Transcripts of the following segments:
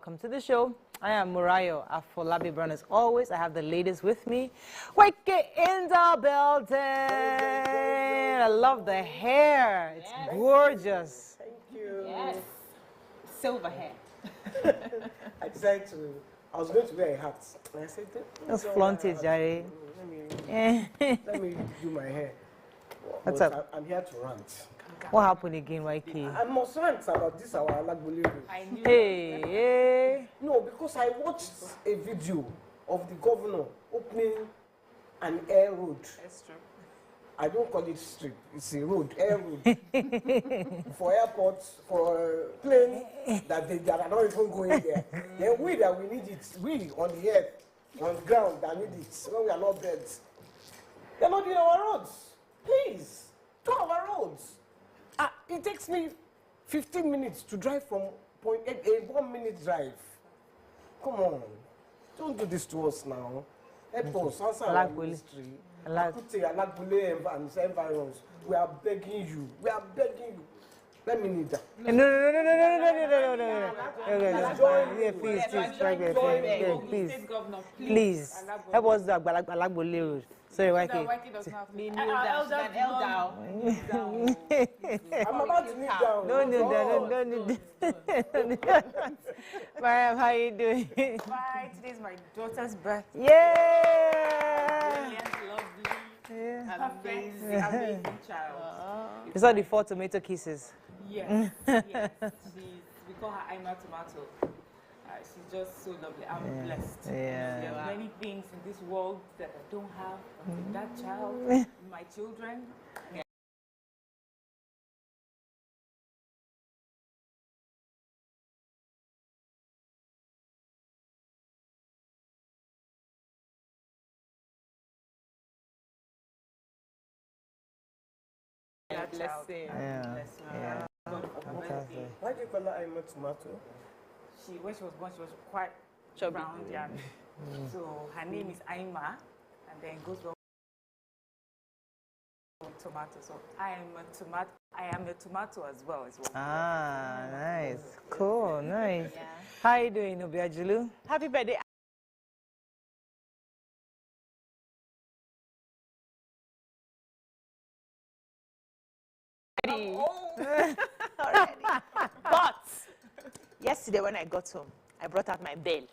Welcome to the show. I am Murayo Afolabi Brown. As always, I have the ladies with me. Wake it in the building. I love the hair. It's gorgeous. Thank you. Yes. Silver hair. I was going to wear a hat. And I said, Let's flaunt it, Jerry. Let me do my hair. What's up? I'm here to rant. What happened again, YK? I must rant about this, our Alagbole. I knew. Hey. No, because I watched a video of the governor opening an air road. That's true. I don't call it street, it's a road, air road. For airports, for planes that they are not even going there. Then we that we need it, we on the earth, on the ground that need it, when we are not birds. They're not doing our roads. Please, do our roads. It takes me 15 minutes to drive from point A, a 1 minute drive. Come on, don't do this to us now. Help us, answer our ministry. Alagbole environs. We are begging you. We are begging you. Let me need that. No. Please. Help us do Alagbole Road. Sorry, YK. I'm about to kneel down. Don't kneel down. Mariam, how are you doing? Bye. Today's my daughter's birthday. Yeah. Brilliant, lovely, amazing child. It's not the 4 tomato kisses. Yes. We call her Ima Tomato. She's just so lovely. I'm blessed. Yeah. There are many things in this world that I don't have. With that child, my children. Yeah. Blessing. Yeah. Why do you call her Ima Tomato? When she was born, she was quite round, yeah. So her name is Aima, and then it goes well with tomato. So I am a tomato as well. Ah, nice. Cool, nice. Yeah. How are you doing, Obiajulu? Happy birthday. Already. But yesterday when I got home, I brought out my bill,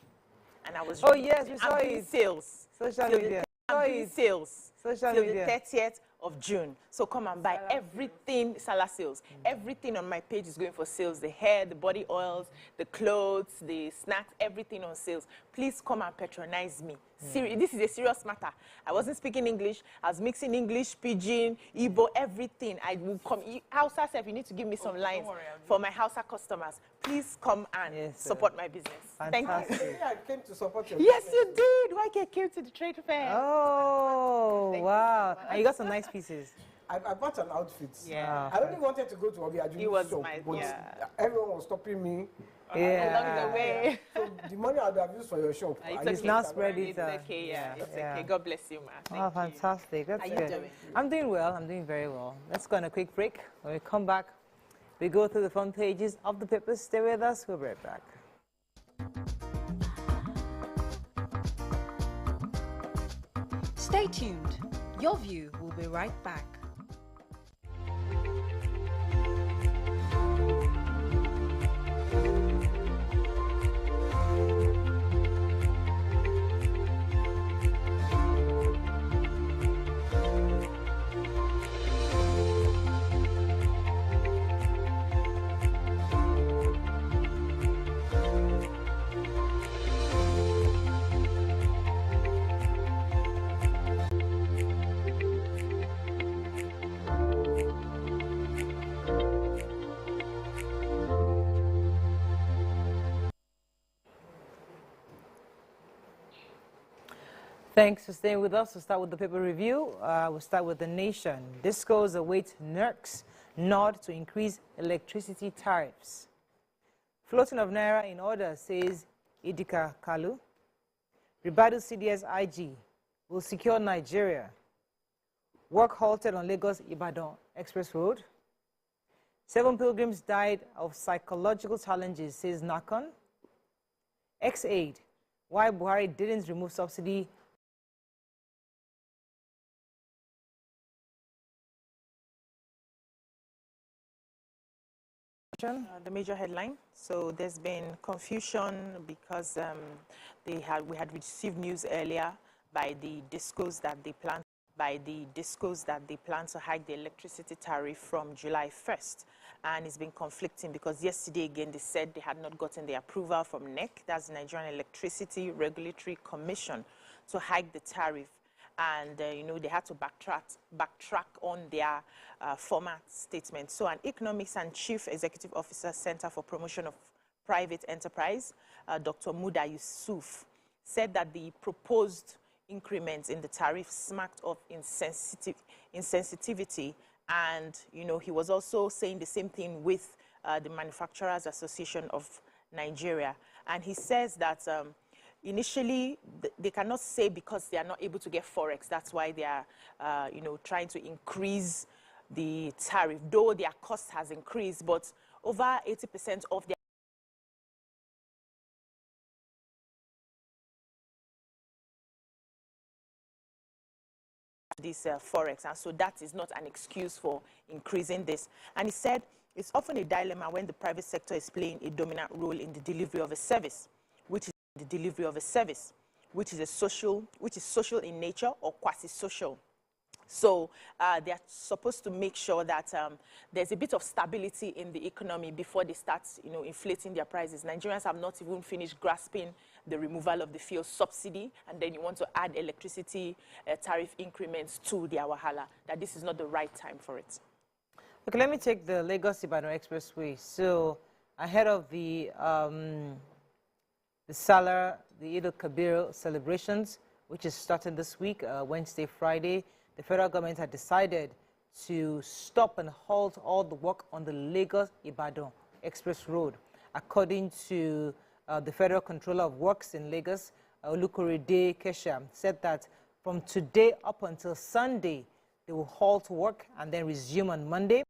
and I was. Oh yes, we saw it. Sales. Social media. I'm doing sales. Social till media. the 30th of June. So come and buy everything, Salah sales. Everything on my page is going for sales. The hair, the body oils, the clothes, the snacks, everything on sales. Please come and patronize me. This is a serious matter. I wasn't speaking English. I was mixing English, Pidgin, Igbo, everything. I will come. Hausa self, you need to give me some lines for my Hausa customers. Please come and support my business. Fantastic. Thank you. I came to support you. Yes, you did. YK came to the trade fair. Oh, wow. And you got some nice pieces. I bought an outfit. Yeah. I only wanted to go to Obiaju's It was shop, my, but yeah. everyone was stopping me. Along the way. So the money I'd have used for your shop. It's now spread it. It's okay, yeah. It's okay. God bless you, ma. Oh, fantastic. That's How you good. doing? I'm doing well. I'm doing very well. Let's go on a quick break. When we come back, we go through the front pages of the papers. Stay with us. We'll be right back. Stay tuned. Your View will be right back. Thanks for staying with us. We'll start with the paper review. We'll start with The Nation. Discos await NERC's nod to increase electricity tariffs. Floating of Naira in order, says Idika Kalu. Ribadu CDS IG will secure Nigeria. Work halted on Lagos-Ibadan Express Road. 7 pilgrims died of psychological challenges, says Nakon. X-Aid, why Buhari didn't remove subsidy the major headline. So there's been confusion because we had received news earlier by the discos that they plan to hike the electricity tariff from July 1st. And it's been conflicting because yesterday again they said they had not gotten the approval from NEC, that's the Nigerian Electricity Regulatory Commission, to hike the tariff. And, you know, they had to backtrack on their former statement. So an economics and chief executive officer, Center for Promotion of Private Enterprise, Dr. Muda Yusuf, said that the proposed increments in the tariff smacked of insensitivity. And, you know, he was also saying the same thing with the Manufacturers Association of Nigeria. And he says that initially, they cannot say because they are not able to get forex. That's why they are, you know, trying to increase the tariff, though their cost has increased. But over 80% of their this forex, and so that is not an excuse for increasing this. And he said it's often a dilemma when the private sector is playing a dominant role in the delivery of a service, which is social in nature or quasi-social. So they are supposed to make sure that there's a bit of stability in the economy before they start, you know, inflating their prices. Nigerians have not even finished grasping the removal of the fuel subsidy, and then you want to add electricity tariff increments to their wahala, that this is not the right time for it. Okay, let me take the Lagos-Ibadan Expressway. So ahead of the Salah, the Eid al-Kabir celebrations, which is starting this week, Wednesday, Friday, the federal government had decided to stop and halt all the work on the Lagos-Ibadan Express Road. According to the Federal Controller of Works in Lagos, Olukorede Kesha, said that from today up until Sunday, they will halt work and then resume on Monday.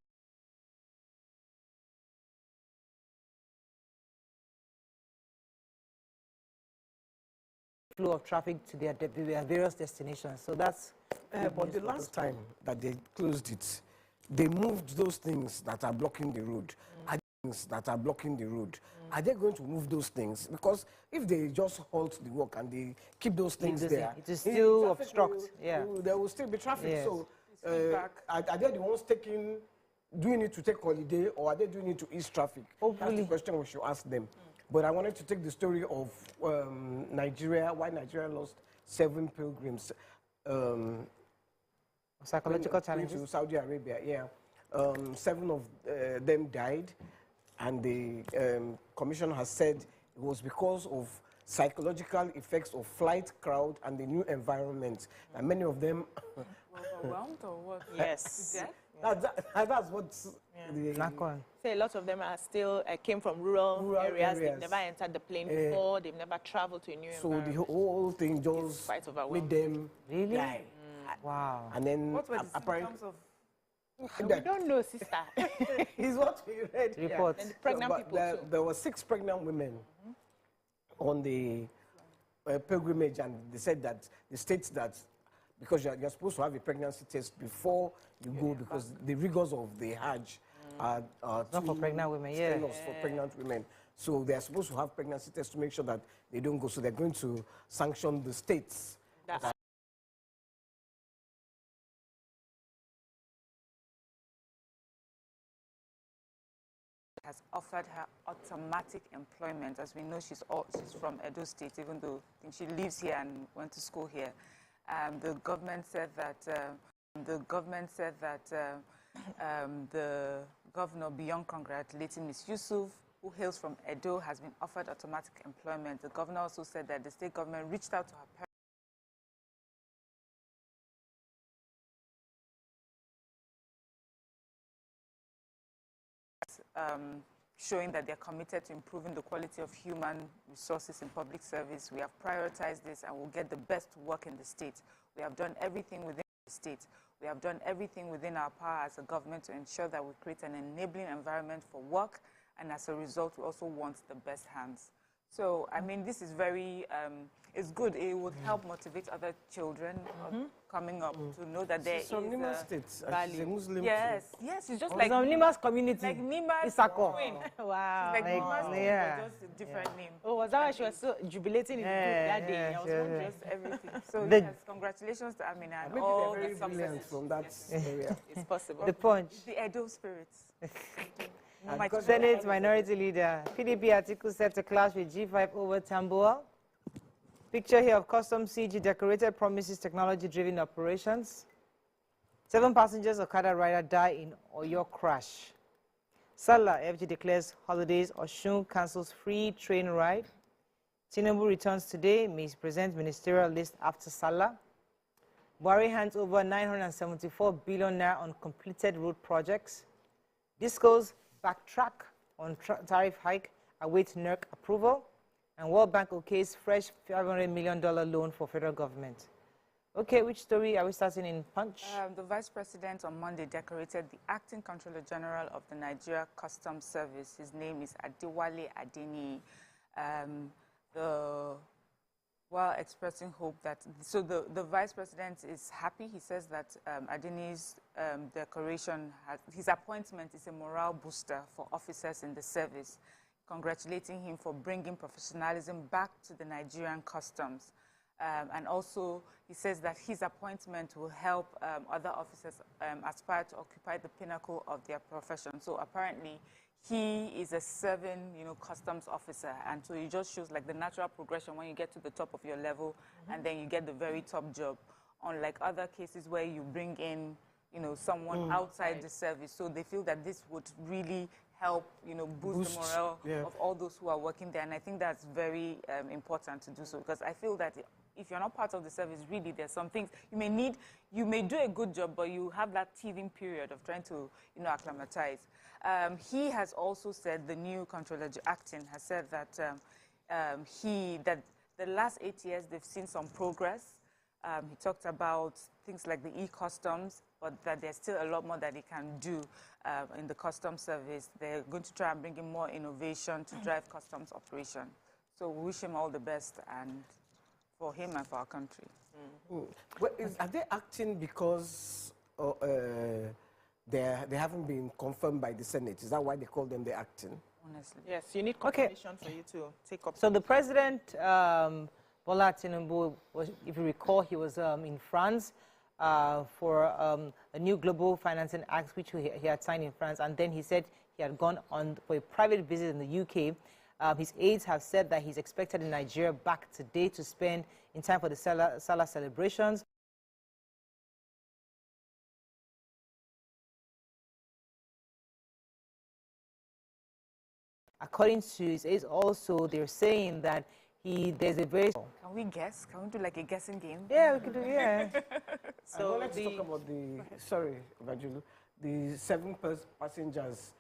Flow of traffic to their various destinations. So that's but the last time that they closed it, they moved those things that are blocking the road. Are they going to move those things? Because if they just halt the work and they keep those things there, it is still obstruct. There will still be traffic. Yes. So are they the ones doing it to take holiday, or are they doing it to ease traffic? Hopefully. That's the question we should ask them. But I wanted to take the story of Nigeria, why Nigeria lost 7 pilgrims. Psychological challenges. To Saudi Arabia, yeah. 7 of them died, and the commission has said it was because of psychological effects of flight, crowd, and the new environment. And many of them... Overwhelmed or what? Yes. That's what's... Say a lot of them are still came from rural areas. They've never entered the plane before. They've never traveled to a new environment. So the whole thing just made them die. Wow. And then what were the symptoms of? We don't know, sister. Is what we read. Reports. And the pregnant people too. There were 6 pregnant women on the pilgrimage, and they said that the states that because you're supposed to have a pregnancy test before you go, because the rigors of the Hajj are not for pregnant women, for pregnant women. So they're supposed to have pregnancy tests to make sure that they don't go. So they're going to sanction the states. Has offered her automatic employment. As we know, she's from Edo State, even though I think she lives here and went to school here. The government said that the governor, beyond congratulating Ms. Yusuf, who hails from Edo, has been offered automatic employment. The governor also said that the state government reached out to her parents, showing that they're committed to improving the quality of human resources in public service. We have prioritized this and will get the best work in the state. We have done everything within the state. We have done everything within our power as a government to ensure that we create an enabling environment for work, and as a result, we also want the best hands. So, I mean, this is very, it's good. It would help motivate other children coming up to know that there is Nimas States, value. a Muslim. Yes, it's just Like Nimas community. like Nimas Isako. Queen. Wow. Like Like, Nimas, yeah. but just a different name. Oh, was that why she was so jubilating in the group that day? I was wondering. Just everything. So The- yes, congratulations to Amina and Maybe all they're the very brilliant successes. from that area. It's possible. The Punch. The Edo spirits. And My because Senate Minority Leader. PDP article set to clash with G5 over Tambuwal. Picture here of custom CG decorated promises technology-driven operations. 7 passengers Okada rider die in Oyo crash. Salah FG declares holidays. Oshun cancels free train ride. Tinubu returns today. May present ministerial list after Salah. Buhari hands over 974 billion naira on completed road projects. Disco's backtrack on tariff hike awaits NERC approval. And World Bank okays fresh $500 million loan for federal government. Okay, which story are we starting in Punch? The Vice President on Monday decorated the Acting Controller General of the Nigeria Customs Service. His name is Adewale Adeni. While expressing hope that, so the Vice President is happy. He says that Adeni's decoration, his appointment is a morale booster for officers in the service, congratulating him for bringing professionalism back to the Nigerian customs. And also, he says that his appointment will help other officers aspire to occupy the pinnacle of their profession. So apparently, he is a serving, customs officer, and so it just shows like the natural progression when you get to the top of your level, and then you get the very top job. Unlike other cases where you bring in, someone outside the service, so they feel that this would really help, boost the morale of all those who are working there, and I think that's very important to do so, because I feel that if you're not part of the service, really, there's some things you may do a good job, but you have that teething period of trying to, acclimatize. He has also said, the new controller acting has said that that the last 8 years they've seen some progress. He talked about things like the e-customs, but that there's still a lot more that he can do in the customs service. They're going to try and bring in more innovation to drive customs operation. So we wish him all the best, and for him and for our country. Well, are they acting because they haven't been confirmed by the Senate? Is that why they call them the acting? Honestly. Yes, you need confirmation for you to take up. So the president, Bola Tinubu, if you recall, he was in France for a new global financing act, which he had signed in France, and then he said he had gone on for a private visit in the UK. His aides have said that he's expected in Nigeria back today to spend in time for the Salah celebrations. According to his aides also, they're saying that there's a very... Can we guess? Can we do like a guessing game? Yeah, we could do, yeah. So let's talk about the, sorry, Evangelou, the 7 passengers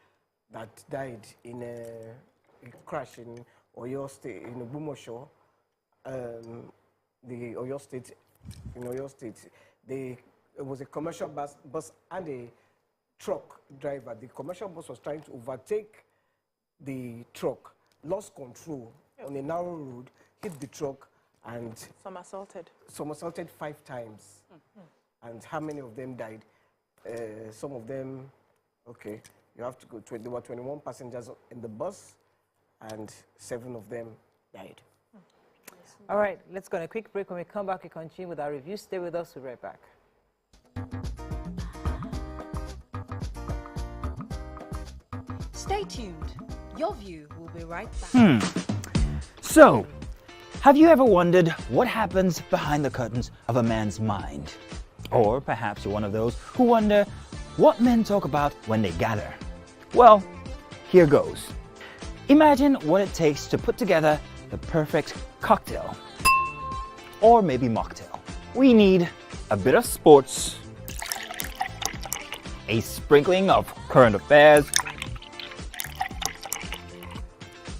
that died in a crash in Oyo State, in Ogbomoso, the Oyo State, in Oyo State. It was a commercial bus and a truck driver. The commercial bus was trying to overtake the truck, lost control on a narrow road, hit the truck, and somersaulted 5 times. And how many of them died? Some of them, okay, you have to go. There were 21 passengers in the bus, and 7 of them died. All right, let's go on a quick break. When we come back, we continue with our review. Stay with us. We'll be right back. Stay tuned. Your View will be right back. So, have you ever wondered what happens behind the curtains of a man's mind? Or perhaps you're one of those who wonder what men talk about when they gather. Well, here goes. Imagine what it takes to put together the perfect cocktail. Or maybe mocktail. We need a bit of sports, a sprinkling of current affairs,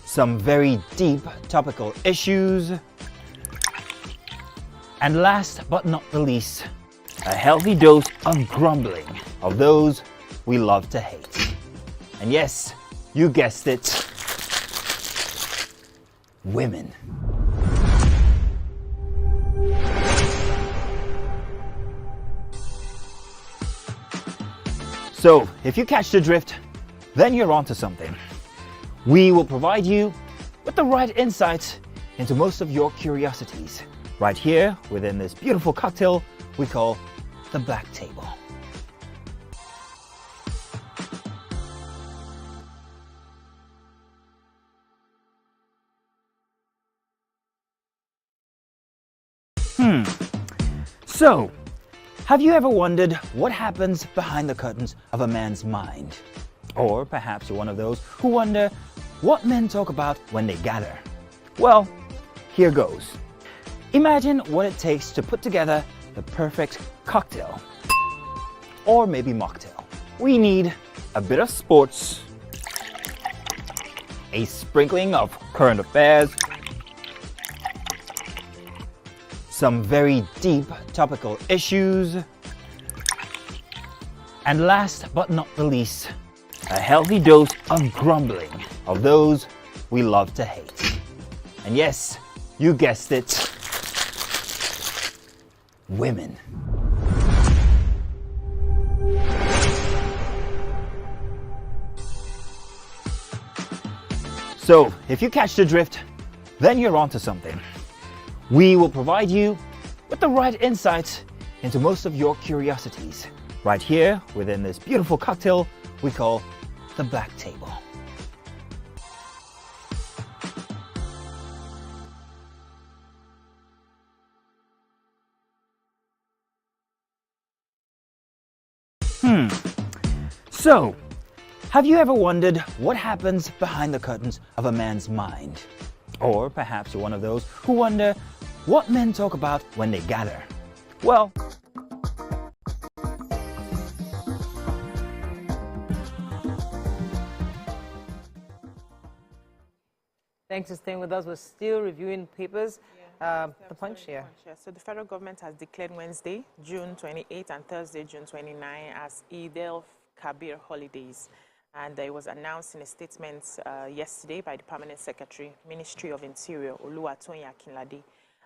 some very deep topical issues, and last but not the least, a healthy dose of grumbling of those we love to hate. And yes, you guessed it, women. So, if you catch the drift, then you're onto something. We will provide you with the right insights into most of your curiosities, right here within this beautiful cocktail we call the Black Table. So, have you ever wondered what happens behind the curtains of a man's mind? Or perhaps you're one of those who wonder what men talk about when they gather. Well, here goes. Imagine what it takes to put together the perfect cocktail. Or maybe mocktail. We need a bit of sports, a sprinkling of current affairs, some very deep topical issues, and last but not the least, a healthy dose of grumbling of those we love to hate. And yes, you guessed it, women. So, if you catch the drift, then you're onto something. We will provide you with the right insights into most of your curiosities, right here within this beautiful cocktail we call the Black Table. So, have you ever wondered what happens behind the curtains of a man's mind? Or perhaps you're one of those who wonder what men talk about when they gather. Well, Thanks for staying with us. We're still reviewing papers. The Punch here. So the federal government has declared Wednesday, June 28 and Thursday, June 29 as Eid al-Kabir holidays. And it was announced in a statement yesterday by the Permanent Secretary, Ministry of Interior, Oluwatoyin Akinlade.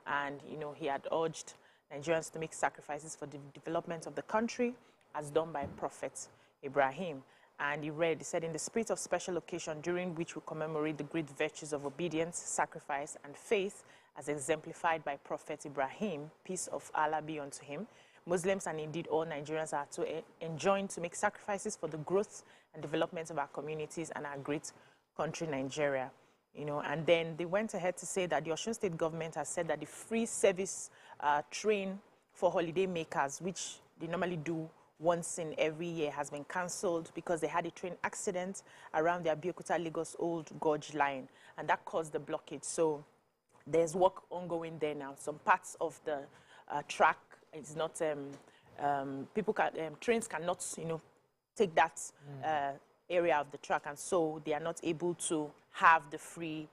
And, he had urged Nigerians to make sacrifices for the development of the country as done by Prophet Ibrahim. And he said, in the spirit of special occasion during which we commemorate the great virtues of obedience, sacrifice, and faith as exemplified by Prophet Ibrahim, peace of Allah be unto him, Muslims and indeed all Nigerians are to enjoin to make sacrifices for the growth and development of our communities and our great country, Nigeria. And then they went ahead to say that the Osun State government has said that the free service train for holiday makers, which they normally do once in every year, has been cancelled because they had a train accident around the Abeokuta-Lagos Old Gorge line, and that caused the blockage. So there's work ongoing there now. Some parts of the track is not, trains cannot, take that area of the track, and so they are not able to have the free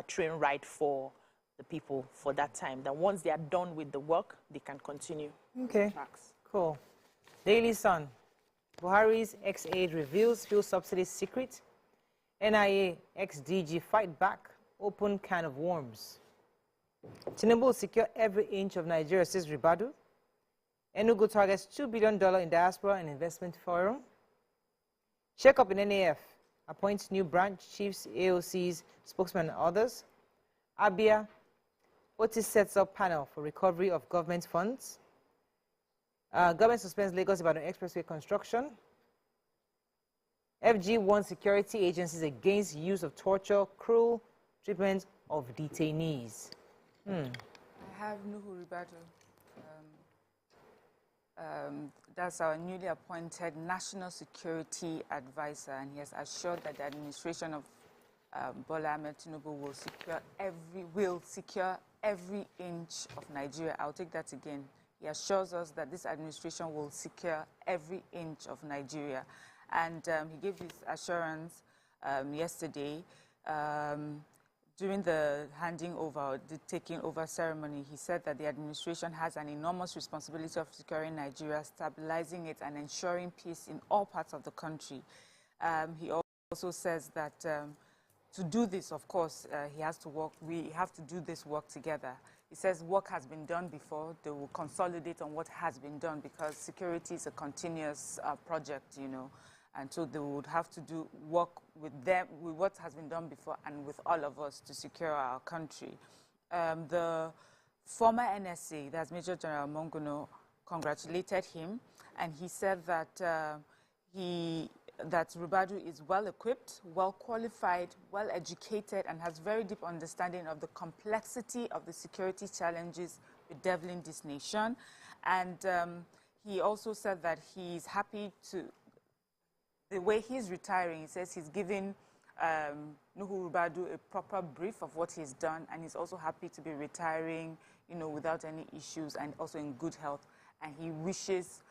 train ride for the people for that time. Then once they are done with the work, they can continue. Okay, Tracks. cool. Daily Sun. Buhari's ex-aide reveals fuel subsidy secret. NIA ex-DG fight back. Open can of worms. Tinubu will secure every inch of Nigeria, says Ribadu. Enugu targets $2 billion in diaspora and investment forum. Shake-up in NAF. Appoints new branch chiefs, AOCs, spokesmen, and others. Abia. Otis sets up panel for recovery of government funds. Government suspends Lagos-Ibadan Expressway construction. FG warns security agencies against use of torture, cruel treatment of detainees. I have Nuhu Ribadu. That's our newly appointed National Security Advisor, and he has assured that the administration of Bola Ahmed Tinubu will secure every inch of Nigeria. I'll take that again. He assures us that this administration will secure every inch of Nigeria. And he gave this assurance yesterday during the handing over, the taking over ceremony. He said that the administration has an enormous responsibility of securing Nigeria, stabilizing it, and ensuring peace in all parts of the country. He also says that to do this, of course, he has to work. We have to do this work together. He says work has been done before. They will consolidate on what has been done because security is a continuous project, you know. And so they would have to do work with them, with what has been done before and with all of us to secure our country. The former NSA, that's Major General Monguno, congratulated him. And he said that that Ribadu is well-equipped, well-qualified, well-educated, and has very deep understanding of the complexity of the security challenges bedeviling this nation. And he also said that he's happy to, the way he's retiring, he says he's giving Nuhu Ribadu a proper brief of what he's done, and he's also happy to be retiring, you know, without any issues and also in good health. And he wishes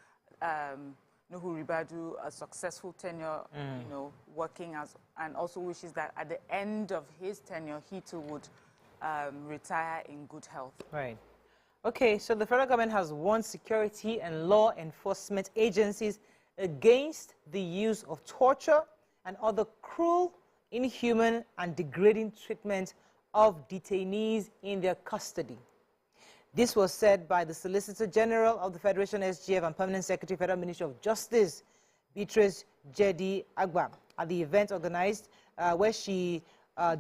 Nuhu Ribadu a successful tenure, you know, working as, and also wishes that at the end of his tenure, he too would retire in good health. Right. Okay, so the federal government has warned security and law enforcement agencies against the use of torture and other cruel, inhuman, and degrading treatment of detainees in their custody. This was said by the Solicitor General of the Federation SGF and Permanent Secretary, Federal Ministry of Justice, Beatrice Jedi Agba, at the event organized where she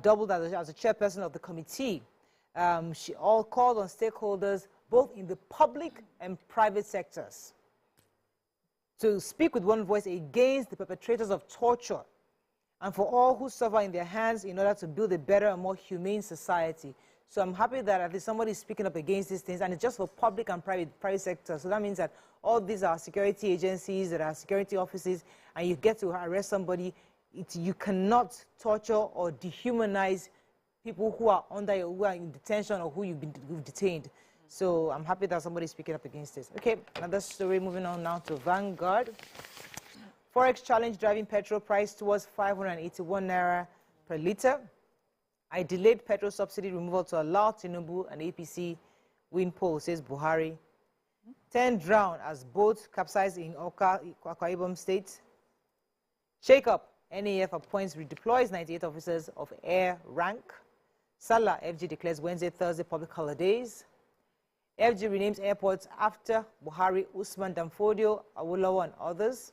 doubled as a chairperson of the committee. She all called on stakeholders, both in the public and private sectors, to speak with one voice against the perpetrators of torture and for all who suffer in their hands in order to build a better and more humane society. So I'm happy that at least somebody is speaking up against these things, and it's just for public and private sector. So that means that all these are security agencies, that are security offices, and you get to arrest somebody. You cannot torture or dehumanize people who are who are in detention or who you've detained. So I'm happy that somebody is speaking up against this. Okay, another story. Moving on now to Vanguard. Forex challenge driving petrol price towards 581 naira per litre. I delayed petrol subsidy removal to allow Tinubu and APC win poll, says Buhari. 10 drowned as boat capsized in Akwa Ibom State. Shake up. NAF appoints redeploys 98 officers of air rank. Salah FG declares Wednesday, Thursday public holidays. FG renames airports after Buhari, Usman Danfodio, Awolowo, and others.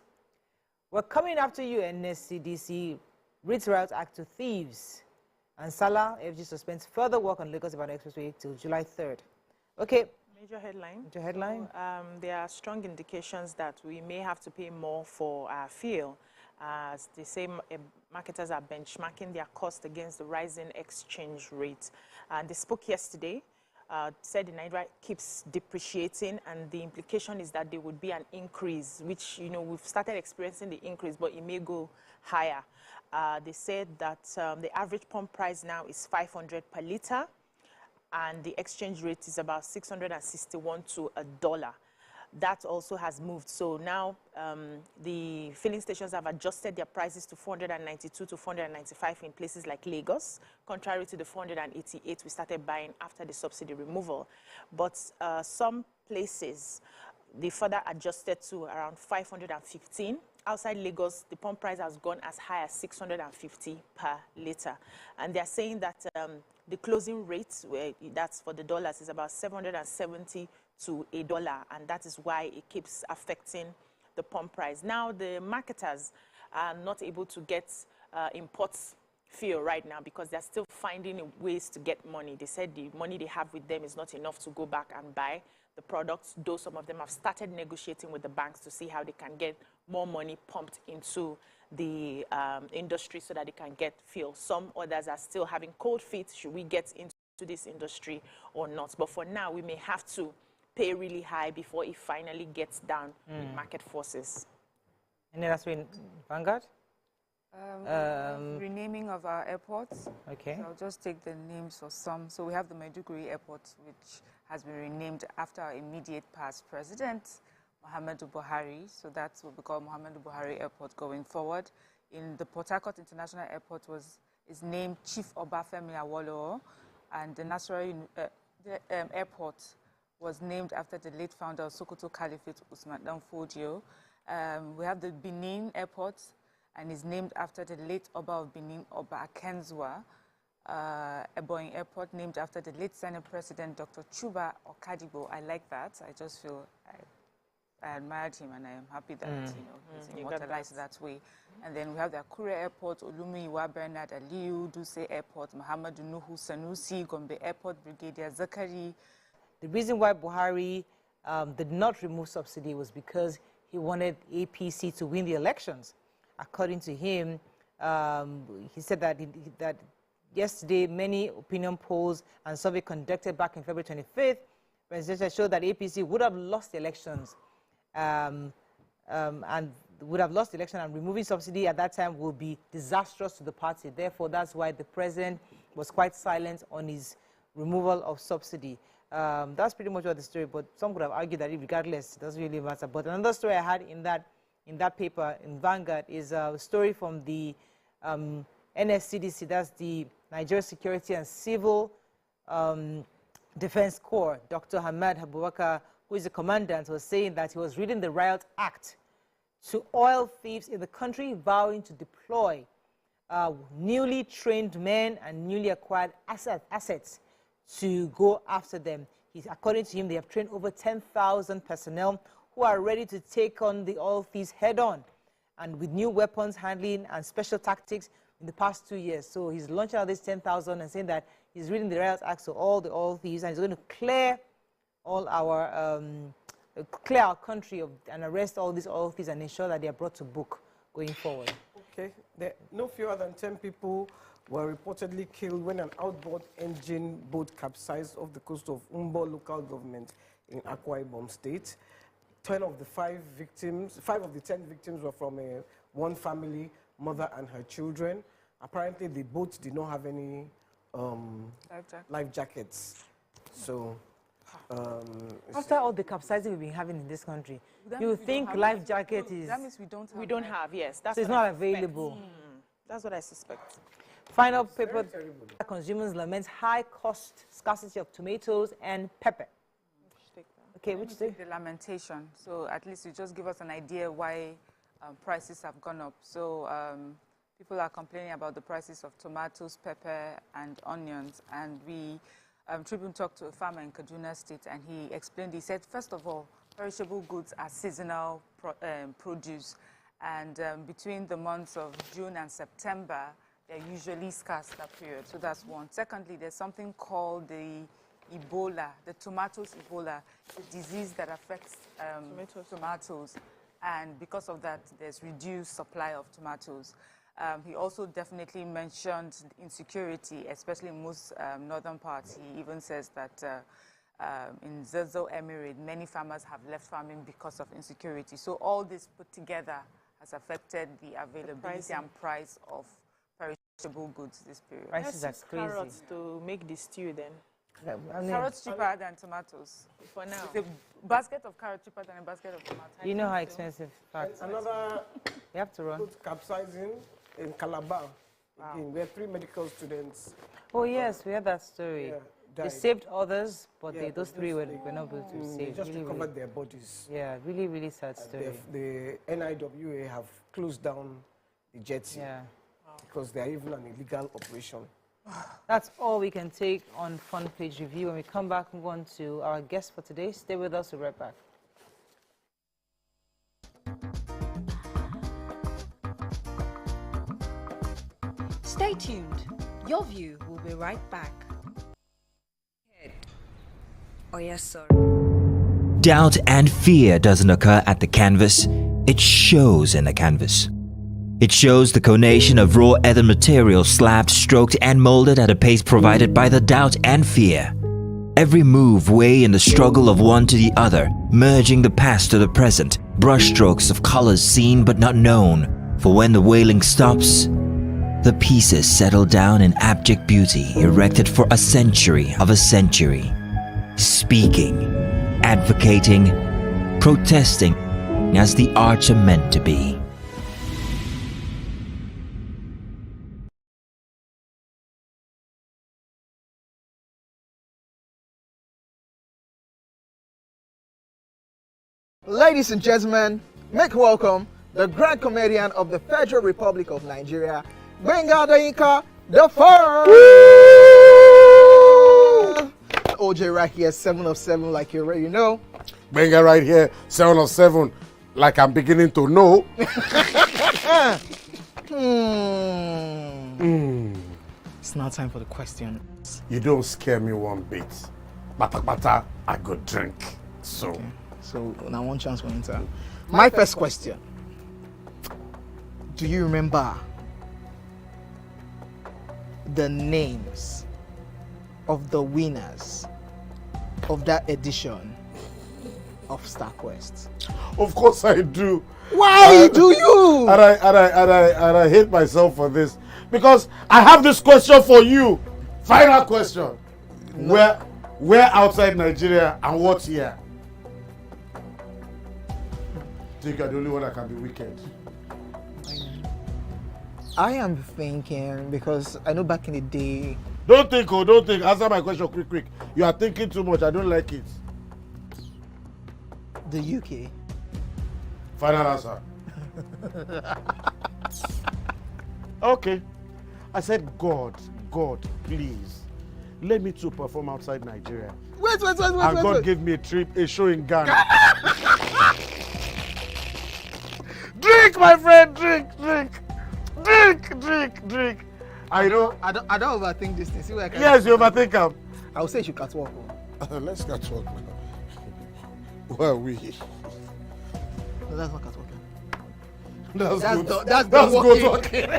We're coming after you, NSCDC. Writ Riot Act to thieves. And Salah FG suspends further work on Lagos-Ibadan Expressway till July 3rd. Okay. Major headline. Major headline. So, there are strong indications that we may have to pay more for our fuel. As the same marketers are benchmarking their cost against the rising exchange rate. They spoke yesterday, said the Naira keeps depreciating, and the implication is that there would be an increase, which, you know, we've started experiencing the increase, but it may go higher. They said that the average pump price now is 500 per litre, and the exchange rate is about 661 to $1. That also has moved. So now the filling stations have adjusted their prices to 492 to 495 in places like Lagos, contrary to the 488 we started buying after the subsidy removal. But some places, they further adjusted to around 515. Outside Lagos, the pump price has gone as high as 650 per litre. And they're saying that the closing rate, that's for the dollars, is about 770 to $1, and that is why it keeps affecting the pump price. Now, the marketers are not able to get imports fuel right now because they're still finding ways to get money. They said the money they have with them is not enough to go back and buy the products, though some of them have started negotiating with the banks to see how they can get more money pumped into the industry so that they can get fuel. Some others are still having cold feet. Should we get into this industry or not? But for now, we may have to pay really high before it finally gets down with market forces. And then that's been Vanguard? Renaming of our airports. Okay. So I'll just take the names for some. So we have the Maiduguri Airport, which has been renamed after our immediate past president, Muhammadu Buhari. So that's what we call Muhammadu Buhari Airport going forward. In the Port Harcourt International Airport is named Chief Obafemi Awolowo, and the Nasarawa Airport was named after the late founder of Sokoto Caliphate, Usman Danfodio. We have the Benin Airport, and is named after the late Oba of Benin, Oba Akenzwa. Ebonyi Airport named after the late Senate President Dr. Chuba Okadibo. I like that. I just feel I admired him, and I am happy that he's immortalized that way. And then we have the Akure Airport, Olumiyiwa Bernard Aliyu, Duse Airport, Muhammadu Nuhu Sanusi, Gombe Airport, Brigadier Zakari. The reason why Buhari did not remove subsidy was because he wanted APC to win the elections. According to him, he said that that yesterday many opinion polls and survey conducted back in February 25th showed that APC would have lost the elections, and would have lost the election, and removing subsidy at that time would be disastrous to the party. Therefore, that's why the president was quite silent on his removal of subsidy. That's pretty much what the story, but some could have argued that regardless, it doesn't really matter. But another story I had in that paper, in Vanguard, is a story from the NSCDC, that's the Nigeria Security and Civil Defense Corps. Dr. Hamad Abubakar, who is the commandant, was saying that he was reading the Riot Act to oil thieves in the country, vowing to deploy newly trained men and newly acquired assets to go after them. According to him, they have trained over 10,000 personnel who are ready to take on the oil thieves head-on, and with new weapons handling and special tactics in the past 2 years. So he's launching out this 10,000 and saying that he's reading the Riot Act to all the oil thieves, and he's going to clear all our clear our country and arrest all these oil thieves and ensure that they are brought to book going forward. Okay, no fewer than 10 people were reportedly killed when an outboard engine boat capsized off the coast of Umbo local government in Akwa Ibom State. 5 of the 10 victims were from one family, mother and her children. Apparently, the boat did not have any life jackets. So, after all the capsizing we've been having in this country, you think life jacket is... That means we don't have. Yes. That's so it's not available. That's what I suspect. Final paper, consumers lament high cost, scarcity of tomatoes and pepper. Okay, which day? The lamentation. So at least you just give us an idea why prices have gone up. So people are complaining about the prices of tomatoes, pepper, and onions. And we, Tribune talked to a farmer in Kaduna State, and he explained, he said, first of all, perishable goods are seasonal produce. And between the months of June and September, they're usually scarce that period. So that's one. Secondly, there's something called the Ebola, the tomatoes Ebola, a disease that affects tomatoes. And because of that, there's reduced supply of tomatoes. He also definitely mentioned insecurity, especially in most northern parts. He even says that in Zazzau Emirate, many farmers have left farming because of insecurity. So all this put together has affected the availability and price of perishable goods this period. Prices are crazy. Carrots to make the stew then. Carrots cheaper than tomatoes. For now. The basket of carrots cheaper than a basket of tomatoes. You know how expensive facts. another You have to run. boat capsizing in Calabar. Again, where 3 medical students. Oh yes, we had that story. Yeah, They died. saved others, but Yeah, those but 3 were they not able to They save. just Really, recovered really, their bodies. yeah, really, really sad story. The NIWA have closed down the jetty Yeah. because they are even an illegal operation. That's all we can take on Front Page Review. When we come back, move on to our guest for today. Stay with us, we'll be right back. Stay tuned. Your View will be right back. Oh yes, sir. Doubt and fear doesn't occur at the canvas, it shows in the canvas. It shows the conation of raw earthen material slabbed, stroked and molded at a pace provided by the doubt and fear. Every move way in the struggle of one to the other, merging the past to the present, brushstrokes of colors seen but not known. For when the wailing stops, the pieces settle down in abject beauty erected for a century of a century. Speaking, advocating, protesting as the arts are meant to be. Ladies and gentlemen, make welcome the grand comedian of the Federal Republic of Nigeria, Benga Dainka the First. OJ right here, 7 of 7, like you already know. Benga right here, 7 of 7, like I'm beginning to know. It's now time for the question. You don't scare me one bit. Bata, I go drink. So. Okay. So now one chance for Inter. My first question. Do you remember the names of the winners of that edition of StarQuest? Of course I do. Why do you? And I hate myself for this. Because I have this question for you. Final question. No. Where outside Nigeria and what year? Think you're the only one that can be wicked. I am thinking, because I know back in the day. Don't think. Answer my question quick. You are thinking too much. I don't like it. The UK. Final answer. Okay. I said, God, please, let me to perform outside Nigeria. Wait. And God gave me a trip, a show in Ghana. Drink, my friend, drink. I don't overthink this thing. See where I can. Yes, you overthink them. I would say you should catwalk. Let's catwalk now. Where are we? No, that's not catwalking. That's good talking.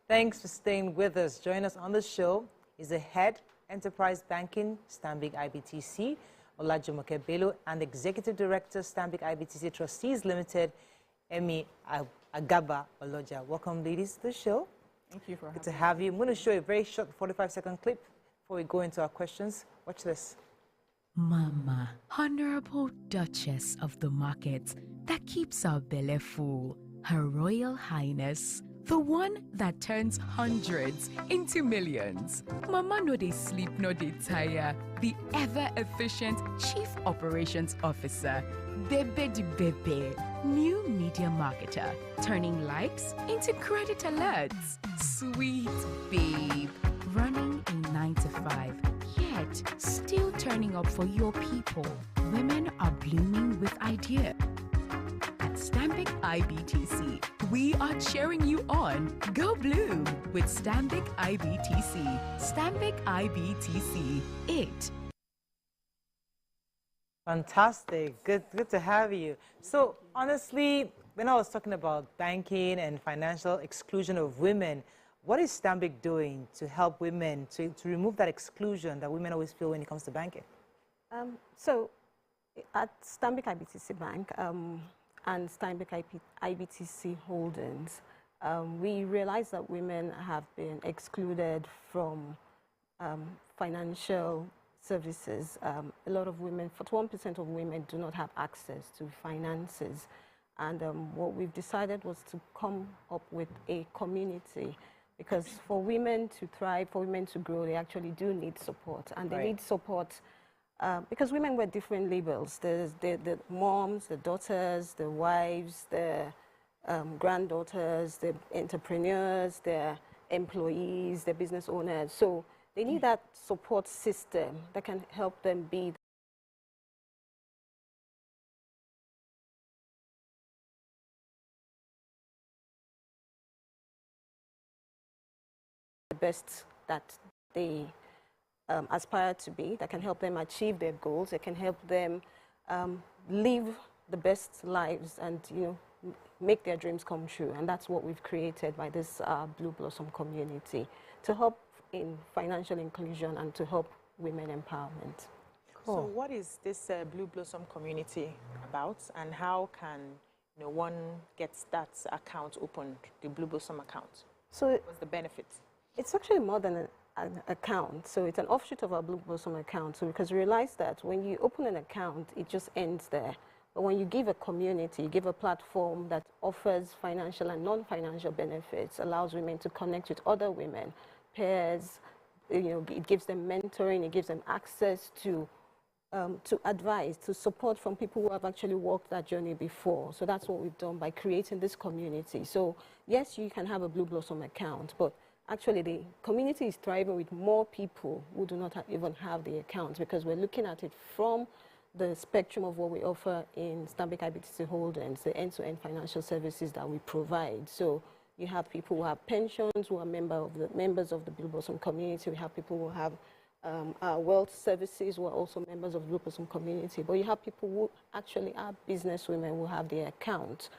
Thanks for staying with us. Join us on the show is the head Enterprise Banking, Stanbic IBTC, Olajumoke Bello, and Executive Director, Stanbic IBTC Trustees Limited, Emi Agaba Oloja. Welcome, ladies, to the show. Thank you for having me. Good to have you. I'm going to show you a very short 45-second clip before we go into our questions. Watch this. Mama, Honorable Duchess of the Market that keeps our belly full, Her Royal Highness, the one that turns hundreds into millions. Mama no dey sleep, no dey tire. The ever-efficient Chief Operations Officer, Bebe di Bebe, new media marketer, turning likes into credit alerts. Sweet babe, running a 9 to 5, yet still turning up for your people. Women are blooming with ideas. At Stanbic IBTC, we are cheering you on. Go Bloom with Stanbic IBTC. Stanbic IBTC, it. Fantastic. Good to have you. So honestly, when I was talking about banking and financial exclusion of women, what is Stanbic doing to help women to remove that exclusion that women always feel when it comes to banking? So at Stanbic IBTC Bank, and Stanbic IBTC Holdings, we realize that women have been excluded from financial services. A lot of women, 41% of women do not have access to finances. And what we've decided was to come up with a community, because for women to thrive, for women to grow, they actually do need support. And they need support because women wear different labels. There's the moms, the daughters, the wives, the granddaughters, the entrepreneurs, the employees, the business owners. So they need that support system that can help them be the best that they aspire to be, that can help them achieve their goals, that can help them live the best lives and, make their dreams come true. And that's what we've created by this Blue Blossom community, to help in financial inclusion and to help women empowerment. Cool. So what is this Blue Blossom community about, and how can one get that account opened, the Blue Blossom account? So what's the benefit? It's actually more than an account. So it's an offshoot of our Blue Blossom account. So because we realize that when you open an account, it just ends there. But when you give a community, you give a platform that offers financial and non-financial benefits, allows women to connect with other women, peers, it gives them mentoring, it gives them access to advice, to support from people who have actually walked that journey before. So that's what we've done by creating this community. So yes, you can have a Blue Blossom account, but actually the community is thriving with more people who do not even have the account, because we're looking at it from the spectrum of what we offer in Stanbic IBTC Holdings, the end-to-end financial services that we provide. So you have people who have pensions, who are members of the Blue Blossom community. We have people who have our wealth services, who are also members of the Blue Blossom community. But you have people who actually are businesswomen who have their account,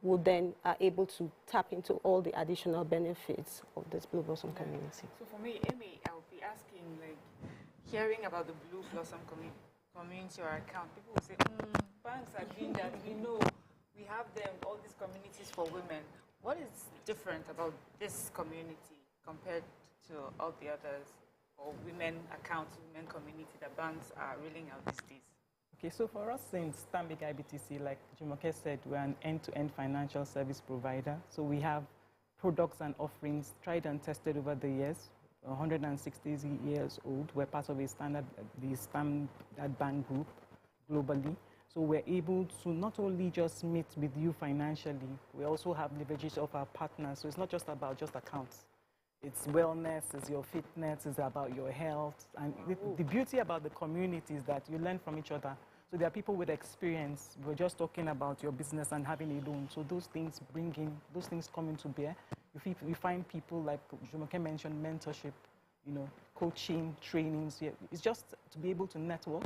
who then are able to tap into all the additional benefits of this Blue Blossom community. So for me, Amy, I would be asking, hearing about the Blue Blossom community or account, people will say, banks are doing that. We know, we have them, all these communities for women. What is different about this community compared to all the others, or women accounts, women community that banks are rolling out these days? Okay, so for us in Stanbic IBTC, like Jumoke said, we're an end-to-end financial service provider. So we have products and offerings tried and tested over the years. 160 years old. We're part of the Standard Bank group globally. So we're able to not only just meet with you financially, we also have leverages of our partners. So it's not just about just accounts. It's wellness, it's your fitness, it's about your health. And the beauty about the community is that you learn from each other. So there are people with experience. We're just talking about your business and having a loan. So those things come into bear. You find people, like Jumoke mentioned, mentorship, coaching, trainings. It's just to be able to network,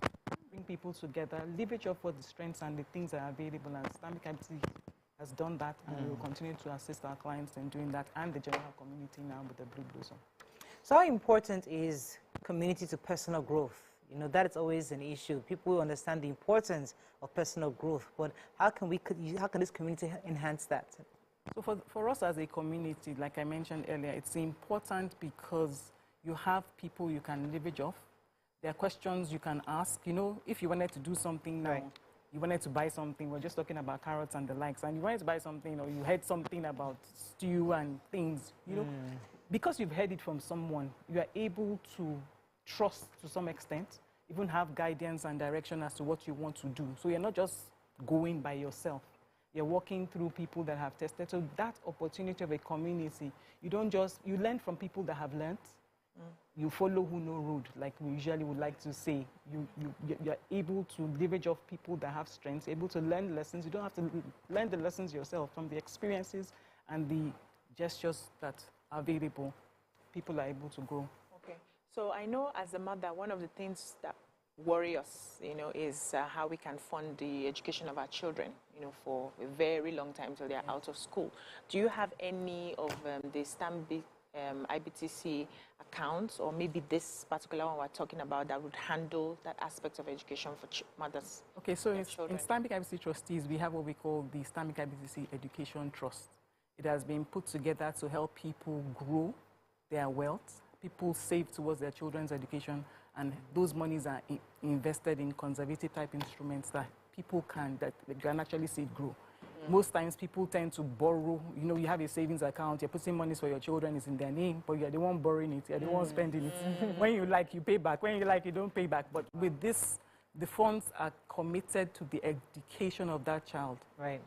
bring people together, leverage off what the strengths and the things that are available. And Stanbic IBTC has done that, and we will continue to assist our clients in doing that, and the general community now with the Blue Blossom. So how important is community to personal growth? That is always an issue. People understand the importance of personal growth, but how can this community enhance that? So for us as a community, like I mentioned earlier, it's important because you have people you can leverage off. There are questions you can ask. If you wanted to do something now, you wanted to buy something, we're just talking about carrots and the likes, and you wanted to buy something, or you heard something about stew and things, because you've heard it from someone, you are able to trust to some extent, even have guidance and direction as to what you want to do. So you're not just going by yourself. You're walking through people that have tested. So that opportunity of a community, you learn from people that have learned. You follow who know road, like we usually would like to say. You're able to leverage off people that have strengths, able to learn lessons. You don't have to learn the lessons yourself from the experiences and the gestures that are available. People are able to grow. Okay. So I know as a mother, one of the things that worry us, is how we can fund the education of our children, for a very long time till they're out of school. Do you have any of the Stanbic IBTC accounts, or maybe this particular one we're talking about, that would handle that aspect of education for mothers? Okay, so in Stanbic IBTC Trustees, we have what we call the Stanbic IBTC Education Trust. It has been put together to help people grow their wealth, people save towards their children's education, and those monies are invested in conservative type instruments that people can actually see it grow. Most times people tend to borrow. You know, you have a savings account, you're putting money for your children, it's in their name, but you're the one borrowing it, you're the one spending it. When you like, you pay back. When you like, you don't pay back. But with this, the funds are committed to the education of that child,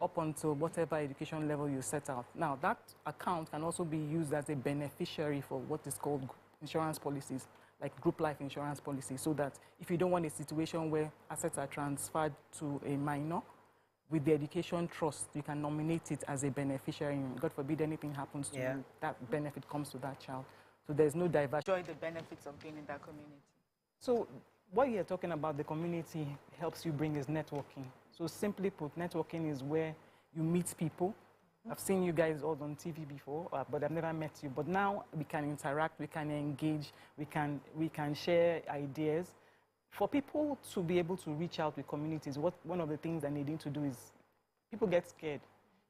up until whatever education level you set out. Now, that account can also be used as a beneficiary for what is called insurance policies, like group life insurance policy, so that if you don't want a situation where assets are transferred to a minor, with the education trust, you can nominate it as a beneficiary. God forbid anything happens to you, that benefit comes to that child. So there's no diversion. Enjoy the benefits of being in that community. So what you're talking about, the community helps you bring is networking. So simply put, networking is where you meet people. I've seen you guys all on TV before, but I've never met you. But now we can interact, we can engage, we can share ideas. For people to be able to reach out with communities, one of the things that they need to do is, people get scared.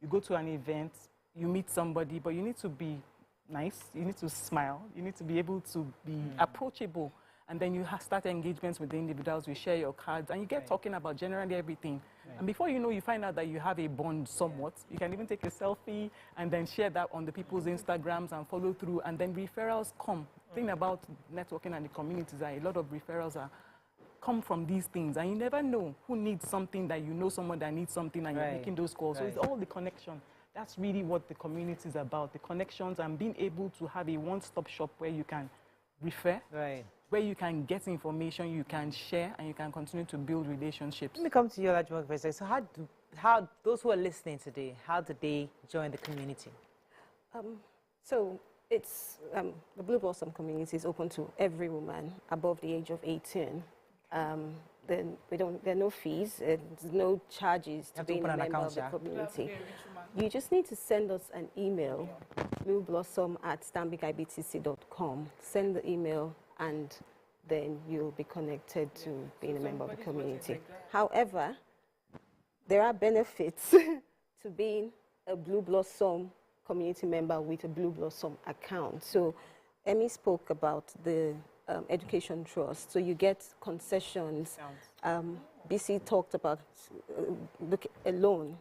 You go to an event, you meet somebody, but you need to be nice, you need to smile, you need to be able to be approachable. And then you start engagements with the individuals, you share your cards, and you get talking about generally everything. And before you know, you find out that you have a bond somewhat. You can even take a selfie and then share that on the people's Instagrams and follow through, and then referrals come. The thing about networking and the communities are a lot of referrals come from these things, and you never know who needs something, that you know someone that needs something, and you're making those calls. So it's all the connection. That's really what the community is about, the connections, and being able to have a one-stop shop where you can refer, where you can get information, you can share, and you can continue to build relationships. Let me come to you, Olajumoke. So how those who are listening today, how did they join the community? So it's the Blue Blossom community is open to every woman above the age of 18. Then there are no fees, there's no charges to being a member of the community. You just need to send us an email, blueblossom@stanbicibtc.com. Send the email, and then you'll be connected to being a member of the community. However, there are benefits to being a Blue Blossom community member with a Blue Blossom account. So Emmy spoke about the education trust, so you get concessions. BC talked about a loan.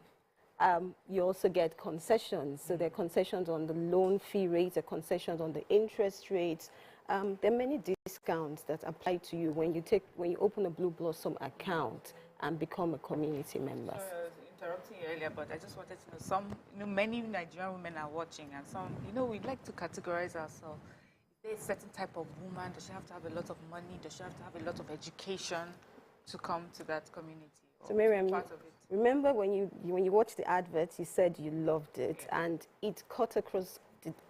You also get concessions, so there are concessions on the loan fee rates, there are concessions on the interest rates. There are many discounts that apply to you when you open a Blue Blossom account and become a community member. Sorry, I was interrupting you earlier, but I just wanted to know, many Nigerian women are watching, and some, we like to categorize ourselves. There's a certain type of woman. Does she have to have a lot of money? Does she have to have a lot of education to come to that community? So Miriam, remember when you watched the advert, you said you loved it, and it cut across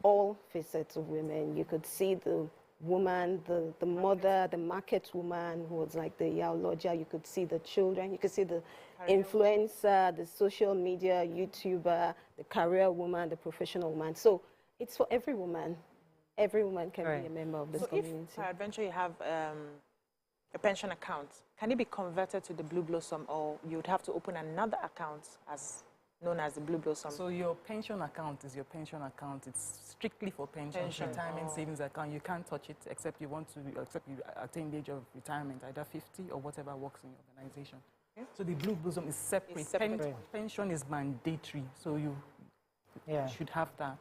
all facets of women. You could see the woman, the mother, the market woman who was like the yaologia. You could see the children. You could see the influencer, the social media YouTuber, the career woman, the professional woman. So it's for every woman. Every woman can be a member of this community. If peradventure you have a pension account, can it be converted to the Blue Blossom, or you would have to open another account known as the Blue Blossom? So your pension account is your pension account. It's strictly for pension. Retirement savings account. You can't touch it except you attain the age of retirement, either 50 or whatever works in your organization. So the Blue Blossom is separate. Pension is mandatory, so you should have that